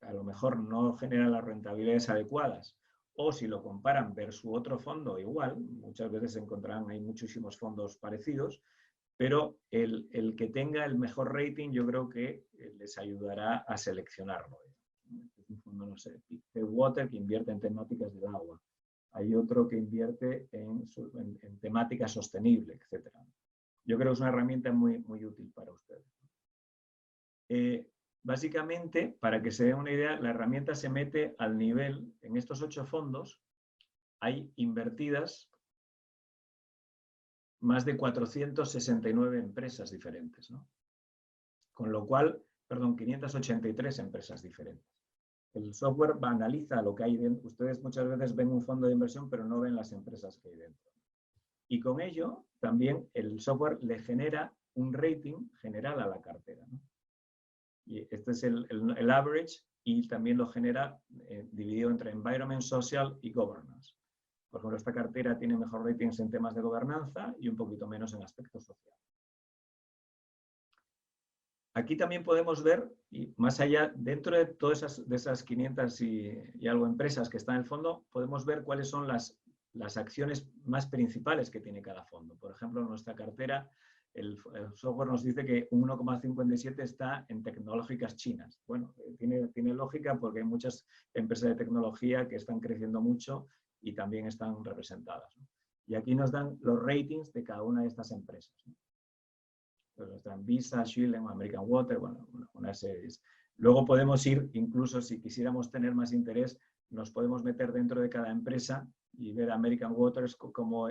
[SPEAKER 1] a lo mejor no genera las rentabilidades adecuadas, o si lo comparan versus otro fondo igual, muchas veces se encontrarán, hay muchísimos fondos parecidos, pero el que tenga el mejor rating yo creo que les ayudará a seleccionarlo. Es un fondo, no sé, Water, que invierte en temáticas del agua. Hay otro que invierte en temática sostenible, etc. Yo creo que es una herramienta muy, muy útil para ustedes. Básicamente, para que se den una idea, la herramienta se mete al nivel, en estos 8 fondos, hay invertidas más de 469 empresas diferentes, ¿no? Con lo cual, perdón, 583 empresas diferentes. El software analiza lo que hay dentro. Ustedes muchas veces ven un fondo de inversión, pero no ven las empresas que hay dentro. Y con ello, también el software le genera un rating general a la cartera, ¿no? Y este es el average y también lo genera dividido entre environment, social y governance. Por ejemplo, esta cartera tiene mejor ratings en temas de gobernanza y un poquito menos en aspectos sociales. Aquí también podemos ver, y más allá, dentro de todas esas 500 y algo empresas que están en el fondo, podemos ver cuáles son las acciones más principales que tiene cada fondo. Por ejemplo, en nuestra cartera, el software nos dice que un 1,57 está en tecnológicas chinas. Bueno, tiene lógica porque hay muchas empresas de tecnología que están creciendo mucho y también están representadas, ¿no? Y aquí nos dan los ratings de cada una de estas empresas, ¿no? Entonces están Visa, Shell, American Water, bueno, una serie. Luego podemos ir, incluso si quisiéramos tener más interés, nos podemos meter dentro de cada empresa y ver American Waters cómo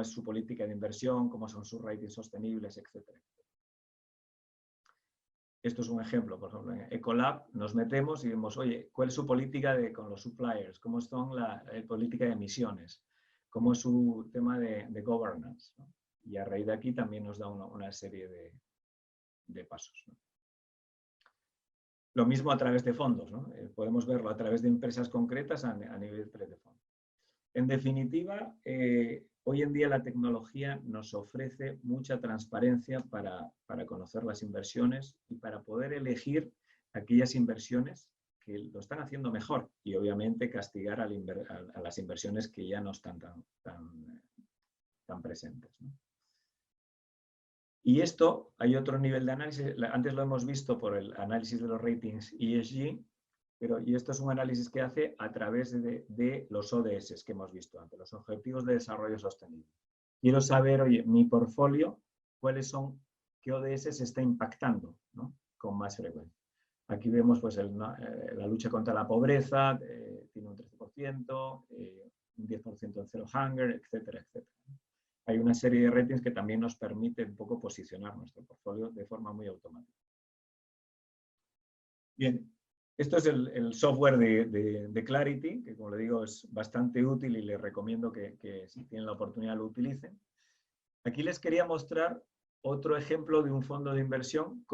[SPEAKER 1] es su política de inversión, cómo son sus ratings sostenibles, etc. Esto es un ejemplo, por ejemplo, en Ecolab nos metemos y vemos, oye, ¿cuál es su política con los suppliers? ¿Cómo son la política de emisiones? ¿Cómo es su tema de governance, ¿no? Y a raíz de aquí también nos da una serie de pasos, ¿no? Lo mismo a través de fondos, ¿no? Podemos verlo a través de empresas concretas a nivel de fondos. En definitiva, hoy en día la tecnología nos ofrece mucha transparencia para conocer las inversiones y para poder elegir aquellas inversiones que lo están haciendo mejor y obviamente castigar a las inversiones que ya no están tan presentes, ¿no? Y esto, hay otro nivel de análisis, antes lo hemos visto por el análisis de los ratings ESG, y esto es un análisis que hace a través de los ODS que hemos visto antes, los Objetivos de Desarrollo Sostenible. Quiero saber, oye, mi portfolio, qué ODS se está impactando, ¿no?, con más frecuencia. Aquí vemos pues, la lucha contra la pobreza, tiene un 13%, un 10% en Zero Hunger, etcétera, etcétera. Hay una serie de ratings que también nos permite un poco posicionar nuestro portfolio de forma muy automática. Bien, esto es el software de Clarity, que como le digo es bastante útil y les recomiendo que si tienen la oportunidad lo utilicen. Aquí les quería mostrar otro ejemplo de un fondo de inversión,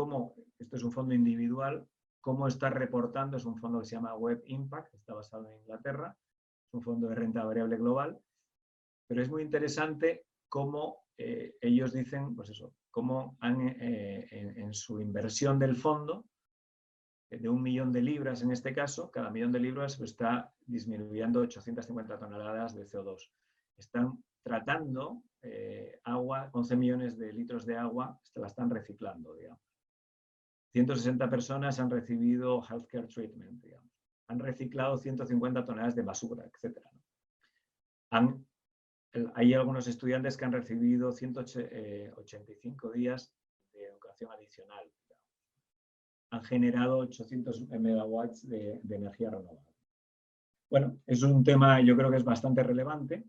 [SPEAKER 1] esto es un fondo individual, cómo está reportando, es un fondo que se llama Web Impact, está basado en Inglaterra, es un fondo de renta variable global, pero es muy interesante cómo ellos dicen, pues eso, cómo han, en su inversión del fondo, de 1 millón de libras en este caso, cada millón de libras está disminuyendo 850 toneladas de CO2. Están tratando agua, 11 millones de litros de agua, la están reciclando, digamos. 160 personas han recibido healthcare treatment, digamos. Han reciclado 150 toneladas de basura, etc. Hay algunos estudiantes que han recibido 185 días de educación adicional. Digamos. Han generado 800 megawatts de energía renovable. Bueno, es un tema, yo creo que es bastante relevante.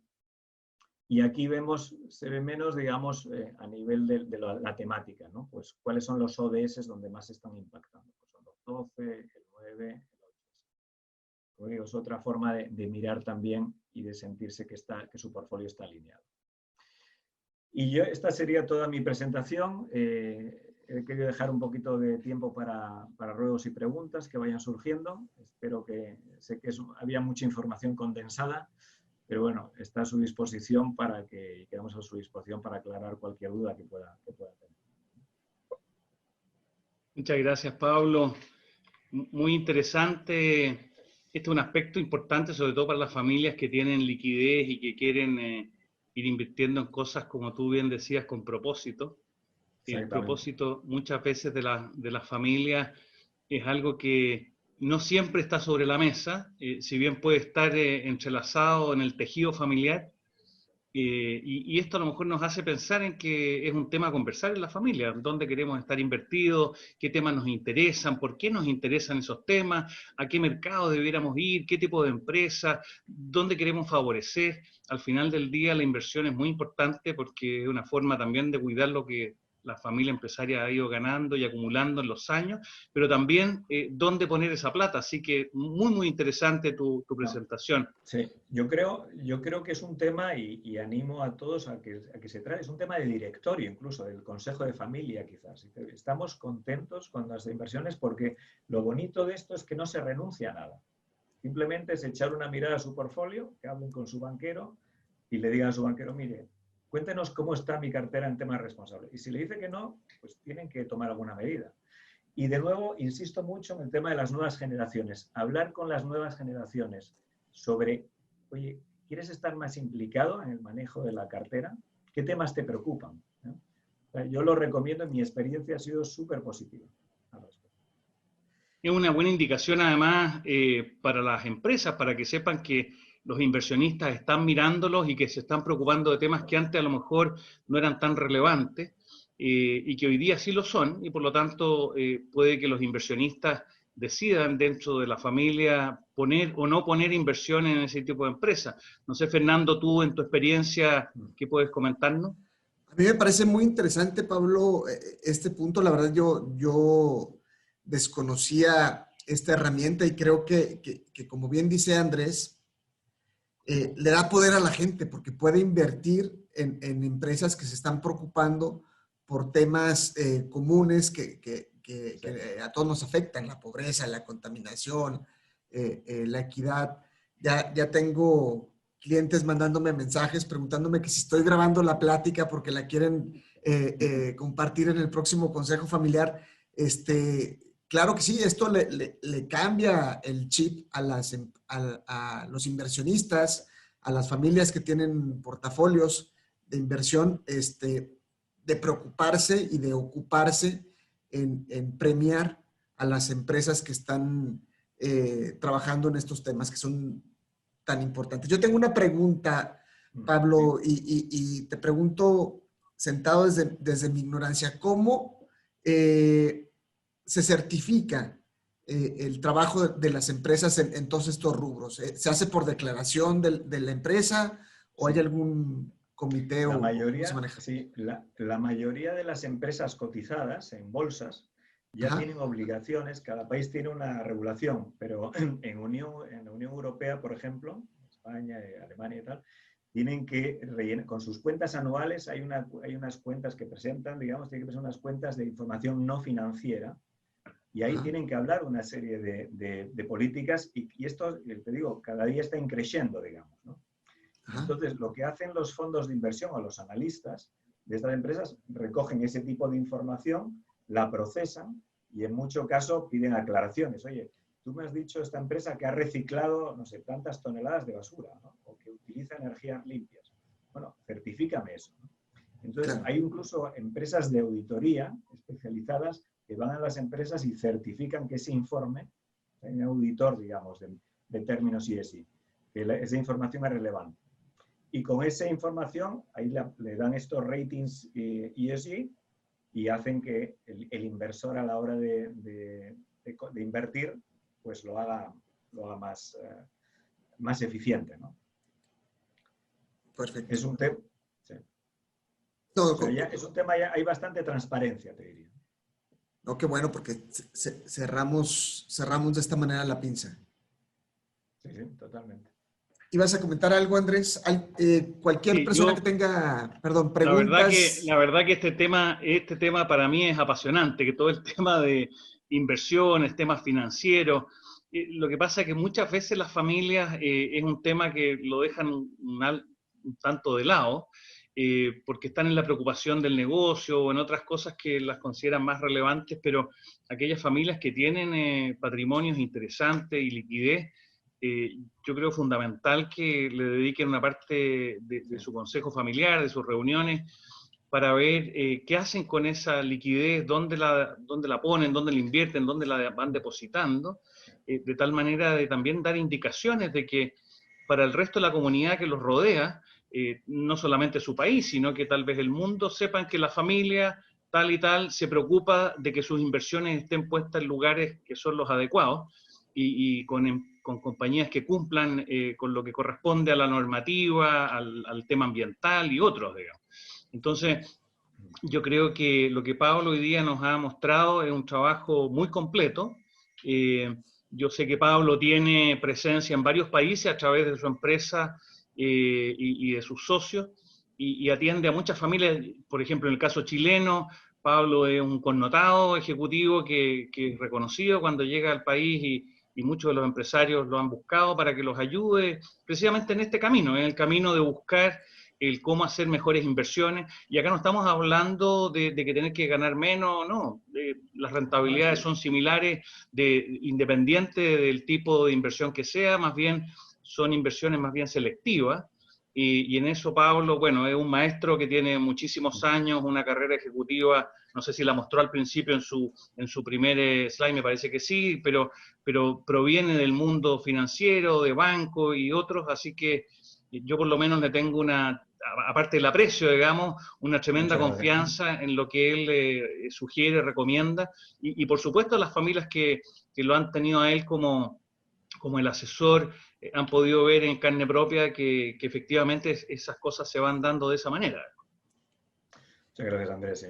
[SPEAKER 1] Y aquí vemos, se ve menos, digamos, a nivel de la temática, ¿no? Pues cuáles son los ODS donde más están impactando. Pues son los 12, el 9, el 8. Es otra forma de mirar también y de sentirse que su portfolio está alineado. Y esta sería toda mi presentación. He querido dejar un poquito de tiempo para ruegos y preguntas que vayan surgiendo. Espero que, sé que había mucha información condensada, pero bueno, está a su disposición quedamos a su disposición para aclarar cualquier duda que pueda tener.
[SPEAKER 2] Muchas gracias, Pablo. Muy interesante. Este es un aspecto importante, sobre todo para las familias que tienen liquidez y que quieren ir invirtiendo en cosas, como tú bien decías, con propósito. El propósito muchas veces de las familias es algo que no siempre está sobre la mesa, si bien puede estar entrelazado en el tejido familiar, y esto a lo mejor nos hace pensar en que es un tema a conversar en la familia, dónde queremos estar invertidos, qué temas nos interesan, por qué nos interesan esos temas, a qué mercado debiéramos ir, qué tipo de empresa, dónde queremos favorecer. Al final del día la inversión es muy importante porque es una forma también de cuidar lo que la familia empresaria ha ido ganando y acumulando en los años, pero también dónde poner esa plata. Así que muy interesante tu presentación.
[SPEAKER 1] Sí, yo creo que es un tema, y animo a todos a que se trate, es un tema de directorio incluso, del consejo de familia quizás. Estamos contentos con las inversiones porque lo bonito de esto es que no se renuncia a nada. Simplemente es echar una mirada a su portfolio, que hablen con su banquero y le digan a su banquero, mire, cuéntenos cómo está mi cartera en temas responsables. Y si le dice que no, pues tienen que tomar alguna medida. Y de nuevo, insisto mucho en el tema de las nuevas generaciones. Hablar con las nuevas generaciones sobre, oye, ¿quieres estar más implicado en el manejo de la cartera? ¿Qué temas te preocupan? ¿No? O sea, yo lo recomiendo, mi experiencia ha sido súper positiva.
[SPEAKER 2] Es una buena indicación además para las empresas, para que sepan que los inversionistas están mirándolos y que se están preocupando de temas que antes a lo mejor no eran tan relevantes y que hoy día sí lo son, y por lo tanto puede que los inversionistas decidan dentro de la familia poner o no poner inversión en ese tipo de empresas. No sé, Fernando, tú en tu experiencia, ¿qué puedes comentarnos?
[SPEAKER 3] A mí me parece muy interesante, Pablo, este punto. La verdad, yo desconocía esta herramienta y creo que como bien dice Andrés, le da poder a la gente porque puede invertir en empresas que se están preocupando por temas comunes que a todos nos afectan: la pobreza, la contaminación, la equidad. Ya tengo clientes mandándome mensajes preguntándome que si estoy grabando la plática porque la quieren compartir en el próximo consejo familiar. Claro que sí, esto le cambia el chip a los inversionistas, a las familias que tienen portafolios de inversión, de preocuparse y de ocuparse en premiar a las empresas que están trabajando en estos temas que son tan importantes. Yo tengo una pregunta, Pablo, y te pregunto, sentado desde mi ignorancia, ¿cómo se certifica el trabajo de las empresas en todos estos rubros? ¿Se hace por declaración de la empresa o hay algún comité o cómo se maneja?
[SPEAKER 1] Sí, la mayoría de las empresas cotizadas en bolsas ya tienen obligaciones. Cada país tiene una regulación, pero en la Unión Europea, por ejemplo, España, Alemania y tal, tienen que rellenar con sus cuentas anuales. Hay unas cuentas que presentan, digamos, tienen que presentar unas cuentas de información no financiera, y ahí tienen que hablar una serie de políticas, y esto, te digo, cada día está creciendo, digamos, ¿no? Entonces, lo que hacen los fondos de inversión o los analistas de estas empresas recogen ese tipo de información, la procesan y en muchos casos piden aclaraciones. Oye, tú me has dicho esta empresa que ha reciclado, no sé, tantas toneladas de basura, ¿no? O que utiliza energías limpias. Bueno, certifícame eso, ¿no? Entonces,
[SPEAKER 3] Claro.
[SPEAKER 1] hay incluso empresas de auditoría especializadas que van a las empresas y certifican que ese informe, hay un auditor, digamos, de términos ESG, que esa información es relevante. Y con esa información, ahí le dan estos ratings ESG y hacen que el inversor a la hora de invertir, pues lo haga más eficiente, ¿no?
[SPEAKER 3] Perfecto.
[SPEAKER 1] Es un tema... Sí.
[SPEAKER 3] No,
[SPEAKER 1] Pero ya es un tema, ya hay bastante transparencia, te diría.
[SPEAKER 3] no, qué bueno, porque cerramos de esta manera la pinza.
[SPEAKER 1] Sí, sí, totalmente.
[SPEAKER 3] ¿Ibas a comentar algo, Andrés? Cualquier
[SPEAKER 2] Sí,
[SPEAKER 3] persona que tenga, perdón,
[SPEAKER 2] la
[SPEAKER 3] preguntas.
[SPEAKER 2] verdad que este tema para mí es apasionante, que todo el tema de inversiones, temas financieros. Lo que pasa es que muchas veces las familias es un tema que lo dejan un tanto de lado, porque están en la preocupación del negocio o en otras cosas que las consideran más relevantes, pero aquellas familias que tienen patrimonios interesantes y liquidez, yo creo fundamental que le dediquen una parte de su consejo familiar, de sus reuniones, para ver qué hacen con esa liquidez, dónde la ponen, dónde la invierten, dónde la van depositando, de tal manera de también dar indicaciones de que para el resto de la comunidad que los rodea, no solamente su país, sino que tal vez el mundo, sepan que la familia tal y tal se preocupa de que sus inversiones estén puestas en lugares que son los adecuados y con compañías que cumplan con lo que corresponde a la normativa, al tema ambiental y otros, digamos. Entonces, yo creo que lo que Pablo hoy día nos ha mostrado es un trabajo muy completo. Yo sé que Pablo tiene presencia en varios países a través de su empresa y de sus socios y atiende a muchas familias. Por ejemplo, en el caso chileno, Pablo es un connotado ejecutivo que es reconocido cuando llega al país y muchos de los empresarios lo han buscado para que los ayude precisamente en este camino, en el camino de buscar el cómo hacer mejores inversiones. Y acá no estamos hablando de que tener que ganar menos, no. Las rentabilidades son similares, independiente del tipo de inversión que sea, más bien son inversiones más bien selectivas. Y en eso Pablo, bueno, es un maestro que tiene muchísimos años, una carrera ejecutiva, no sé si la mostró al principio en su primer slide, me parece que sí, pero proviene del mundo financiero, de banco y otros, así que yo por lo menos le tengo aparte del aprecio, digamos, una tremenda confianza en lo que él sugiere, recomienda, y por supuesto las familias que lo han tenido a él como el asesor, han podido ver en carne propia que efectivamente esas cosas se van dando de esa manera.
[SPEAKER 1] Muchas gracias, Andrés. Sí.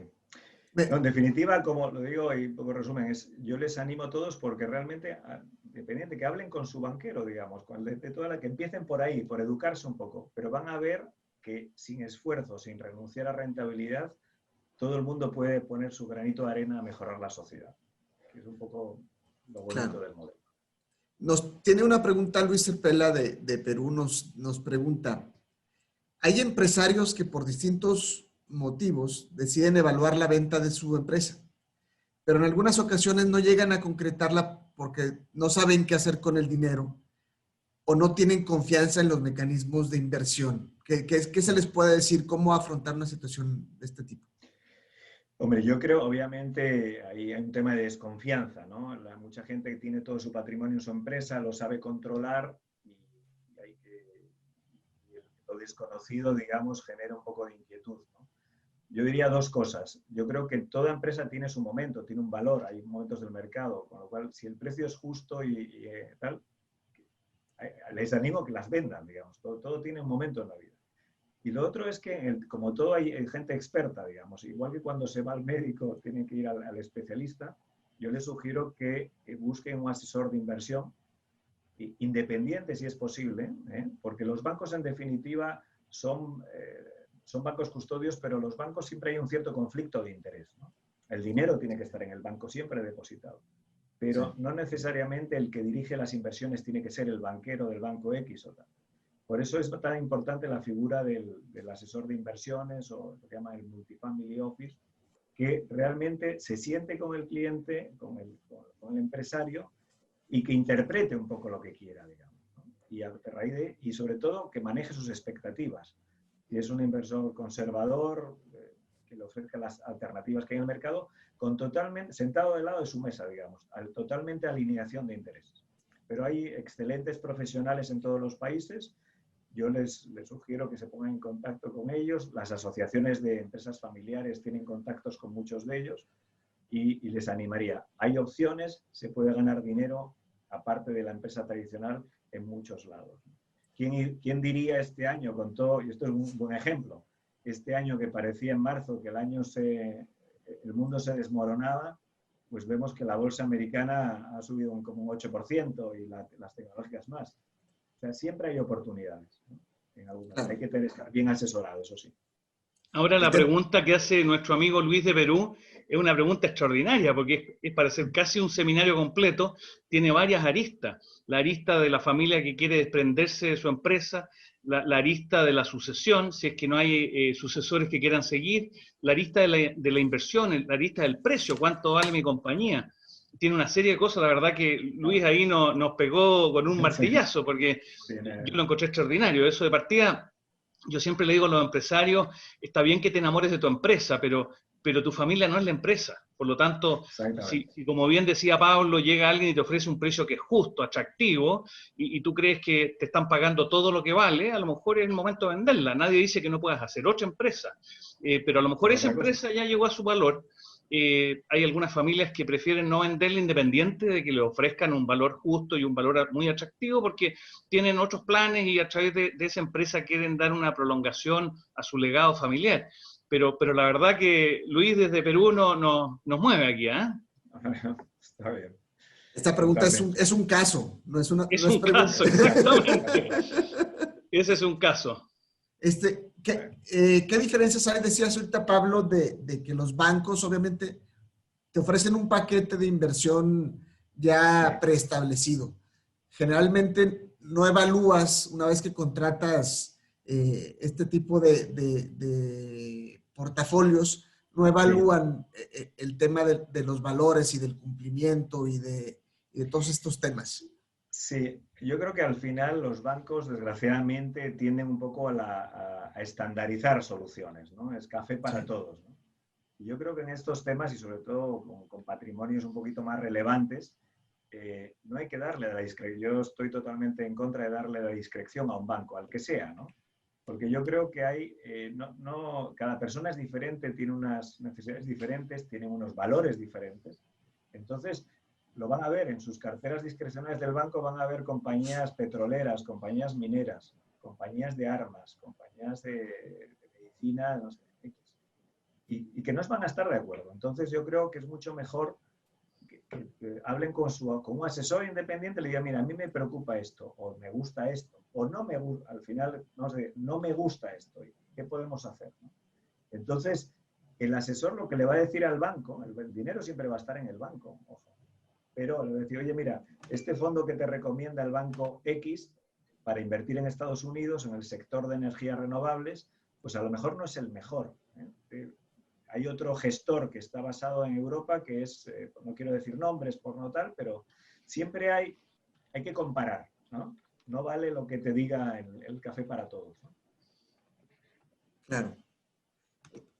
[SPEAKER 1] No, en definitiva, como lo digo y un poco resumen, yo les animo a todos porque realmente, dependiente, que hablen con su banquero, digamos, de toda la que empiecen por ahí, por educarse un poco, pero van a ver que sin esfuerzo, sin renunciar a rentabilidad, todo el mundo puede poner su granito de arena a mejorar la sociedad, que es un poco lo bonito del modelo.
[SPEAKER 3] Tiene una pregunta Luis Cepela de Perú, nos pregunta, ¿hay empresarios que por distintos motivos deciden evaluar la venta de su empresa, pero en algunas ocasiones no llegan a concretarla porque no saben qué hacer con el dinero o no tienen confianza en los mecanismos de inversión? ¿Qué se les puede decir? ¿Cómo afrontar una situación de este tipo?
[SPEAKER 1] Hombre, yo creo, obviamente, ahí hay un tema de desconfianza, ¿no? Mucha gente que tiene todo su patrimonio en su empresa lo sabe controlar y lo desconocido, digamos, genera un poco de inquietud, ¿no? Yo diría dos cosas. Yo creo que toda empresa tiene su momento, tiene un valor, hay momentos del mercado, con lo cual, si el precio es justo y tal, les animo a que las vendan, digamos. Todo tiene un momento en la vida. Y lo otro es que, como todo, hay gente experta, digamos. Igual que cuando se va al médico, tiene que ir al especialista, yo les sugiero que busquen un asesor de inversión, independiente si es posible, porque los bancos, en definitiva, son bancos custodios, pero los bancos siempre hay un cierto conflicto de interés, ¿no? El dinero tiene que estar en el banco siempre depositado, pero no necesariamente el que dirige las inversiones tiene que ser el banquero del banco X o tal. Por eso es tan importante la figura del asesor de inversiones o lo que llama el multifamily office, que realmente se siente con el cliente, con el empresario, y que interprete un poco lo que quiera, digamos, ¿no? Y sobre todo que maneje sus expectativas. Si es un inversor conservador, que le ofrezca las alternativas que hay en el mercado, sentado del lado de su mesa, digamos, totalmente alineación de intereses. Pero hay excelentes profesionales en todos los países. Yo les sugiero que se pongan en contacto con ellos. Las asociaciones de empresas familiares tienen contactos con muchos de ellos y les animaría. Hay opciones, se puede ganar dinero aparte de la empresa tradicional en muchos lados. ¿Quién diría este año, con todo, y esto es un buen ejemplo, este año que parecía en marzo que el mundo se desmoronaba, pues vemos que la bolsa americana ha subido como un 8% y las tecnológicas más. O sea, siempre hay oportunidades, ¿no? Hay que estar bien asesorado, eso sí.
[SPEAKER 2] Ahora la pregunta que hace nuestro amigo Luis de Perú es una pregunta extraordinaria, porque es para hacer casi un seminario completo, tiene varias aristas. La arista de la familia que quiere desprenderse de su empresa, la arista de la sucesión, si es que no hay sucesores que quieran seguir, la arista de la inversión, la arista del precio, cuánto vale mi compañía. Tiene una serie de cosas, la verdad que Luis ahí nos pegó con un martillazo, porque yo lo encontré extraordinario. Eso de partida, yo siempre le digo a los empresarios, está bien que te enamores de tu empresa, pero tu familia no es la empresa. Por lo tanto, si como bien decía Pablo, llega alguien y te ofrece un precio que es justo, atractivo, y tú crees que te están pagando todo lo que vale, a lo mejor es el momento de venderla. Nadie dice que no puedas hacer otra empresa, pero a lo mejor esa empresa ya llegó a su valor. Hay algunas familias que prefieren no venderla independiente de que le ofrezcan un valor justo y un valor muy atractivo, porque tienen otros planes y a través de esa empresa quieren dar una prolongación a su legado familiar. Pero la verdad que Luis desde Perú nos mueve aquí, ¿eh?
[SPEAKER 1] Está bien.
[SPEAKER 3] Esta pregunta es un caso, no es una
[SPEAKER 2] es un caso, exactamente. Ese es un caso.
[SPEAKER 3] ¿Qué diferencias hay, decías ahorita, Pablo, de que los bancos obviamente te ofrecen un paquete de inversión ya preestablecido? Generalmente no evalúas, una vez que contratas este tipo de portafolios, no evalúan el tema de los valores y del cumplimiento y de todos estos temas.
[SPEAKER 1] Sí, yo creo que al final los bancos, desgraciadamente, tienden un poco a estandarizar soluciones, ¿no? Es café para todos, ¿no? Y yo creo que en estos temas, y sobre todo con patrimonios un poquito más relevantes, no hay que darle la discreción. Yo estoy totalmente en contra de darle la discreción a un banco, al que sea, ¿no? Porque yo creo que cada persona es diferente, tiene unas necesidades diferentes, tiene unos valores diferentes. Entonces, lo van a ver en sus carteras discrecionales del banco, van a ver compañías petroleras, compañías mineras, compañías de armas, compañías de medicina, no sé, y que no van a estar de acuerdo. Entonces yo creo que es mucho mejor que hablen con un asesor independiente, le digan, mira, a mí me preocupa esto, o me gusta esto, o no me gusta, al final, no me gusta esto, ¿qué podemos hacer, ¿no? Entonces, el asesor lo que le va a decir al banco, el dinero siempre va a estar en el banco, ojo, pero le va a decir, oye, mira, este fondo que te recomienda el banco X para invertir en Estados Unidos, en el sector de energías renovables, pues a lo mejor no es el mejor, ¿eh? Hay otro gestor que está basado en Europa que es, no quiero decir nombres por no tal, pero siempre hay que comparar, ¿no? No vale lo que te diga el café para todos, ¿no?
[SPEAKER 3] Claro.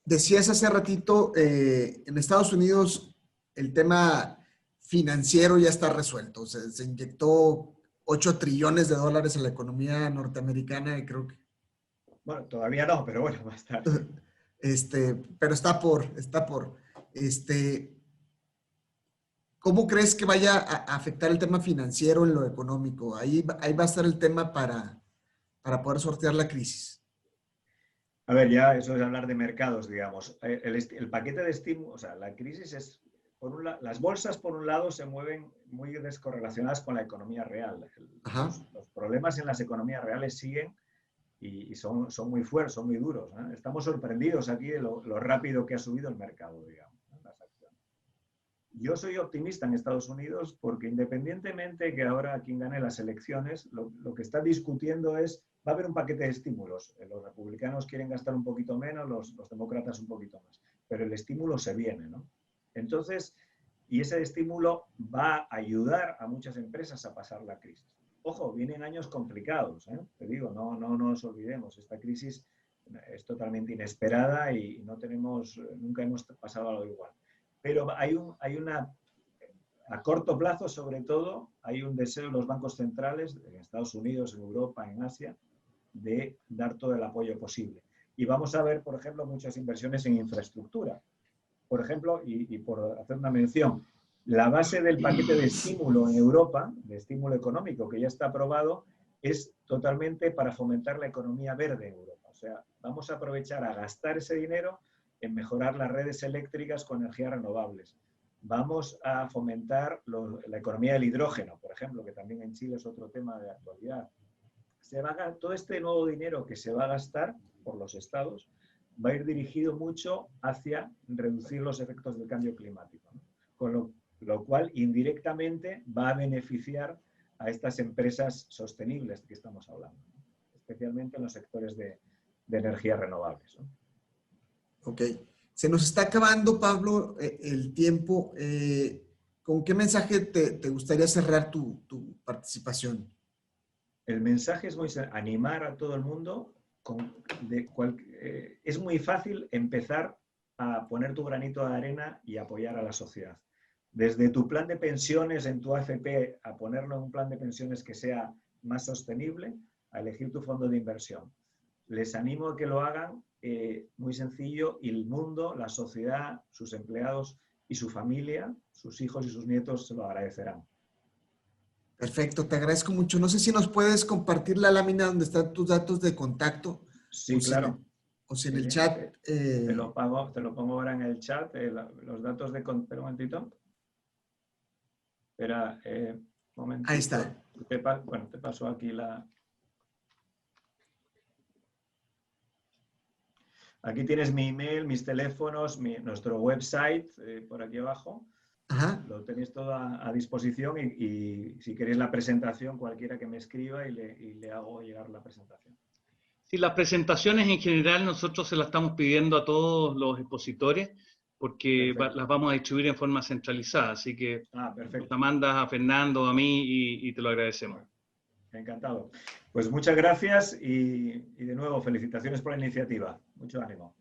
[SPEAKER 3] Decías hace ratito, en Estados Unidos el tema financiero ya está resuelto. O sea, se inyectó 8 trillones de dólares en la economía norteamericana y creo que...
[SPEAKER 1] Bueno, todavía no, pero bueno, va a estar.
[SPEAKER 3] Pero está por. ¿Cómo crees que vaya a afectar el tema financiero en lo económico? Ahí va a estar el tema para poder sortear la crisis.
[SPEAKER 1] A ver, ya eso es hablar de mercados, digamos. El paquete de estímulo, o sea, la crisis es, las bolsas por un lado se mueven muy descorrelacionadas con la economía real. Los problemas en las economías reales siguen y son muy fuertes, son muy duros, ¿no? Estamos sorprendidos aquí de lo rápido que ha subido el mercado, digamos, ¿no? Las acciones. Yo soy optimista en Estados Unidos porque independientemente que ahora quien gane las elecciones, lo que está discutiendo es va a haber un paquete de estímulos. Los republicanos quieren gastar un poquito menos, los demócratas un poquito más. Pero el estímulo se viene, ¿no? Entonces, y ese estímulo va a ayudar a muchas empresas a pasar la crisis. Ojo, vienen años complicados, ¿eh? Te digo, no nos olvidemos. Esta crisis es totalmente inesperada y nunca hemos pasado algo igual. Pero hay una... A corto plazo, sobre todo, hay un deseo de los bancos centrales, en Estados Unidos, en Europa, en Asia, de dar todo el apoyo posible. Y vamos a ver, por ejemplo, muchas inversiones en infraestructura. Por ejemplo, y por hacer una mención, la base del paquete de estímulo en Europa, de estímulo económico que ya está aprobado, es totalmente para fomentar la economía verde en Europa. O sea, vamos a aprovechar a gastar ese dinero en mejorar las redes eléctricas con energías renovables. Vamos a fomentar la economía del hidrógeno, por ejemplo, que también en Chile es otro tema de actualidad. Todo este nuevo dinero que se va a gastar por los estados va a ir dirigido mucho hacia reducir los efectos del cambio climático, ¿no? Con lo cual, indirectamente, va a beneficiar a estas empresas sostenibles de que estamos hablando, ¿no? Especialmente en los sectores de energías renovables, ¿no?
[SPEAKER 3] Ok. Se nos está acabando, Pablo, el tiempo. ¿Con qué mensaje te gustaría cerrar tu participación?
[SPEAKER 1] El mensaje es muy animar a todo el mundo. Es muy fácil empezar a poner tu granito de arena y apoyar a la sociedad. Desde tu plan de pensiones en tu AFP a ponerlo en un plan de pensiones que sea más sostenible, a elegir tu fondo de inversión. Les animo a que lo hagan, muy sencillo, y el mundo, la sociedad, sus empleados y su familia, sus hijos y sus nietos se lo agradecerán.
[SPEAKER 3] Perfecto, te agradezco mucho. No sé si nos puedes compartir la lámina donde están tus datos de contacto.
[SPEAKER 1] Sí, claro.
[SPEAKER 3] O si en el chat.
[SPEAKER 1] Te lo pongo ahora en el chat, los datos de contacto. Espera un momentito. Espera, un momentito.
[SPEAKER 3] Ahí está.
[SPEAKER 1] Te paso aquí la... Aquí tienes mi email, mis teléfonos, nuestro website, por aquí abajo.
[SPEAKER 3] Ajá.
[SPEAKER 1] Lo tenéis todo a disposición y si queréis la presentación, cualquiera que me escriba y le hago llegar la presentación.
[SPEAKER 2] Sí, las presentaciones en general nosotros se las estamos pidiendo a todos los expositores porque las vamos a distribuir en forma centralizada, así que nos la mandas a Fernando, a mí y te lo agradecemos.
[SPEAKER 1] Encantado. Pues muchas gracias y de nuevo felicitaciones por la iniciativa. Mucho ánimo.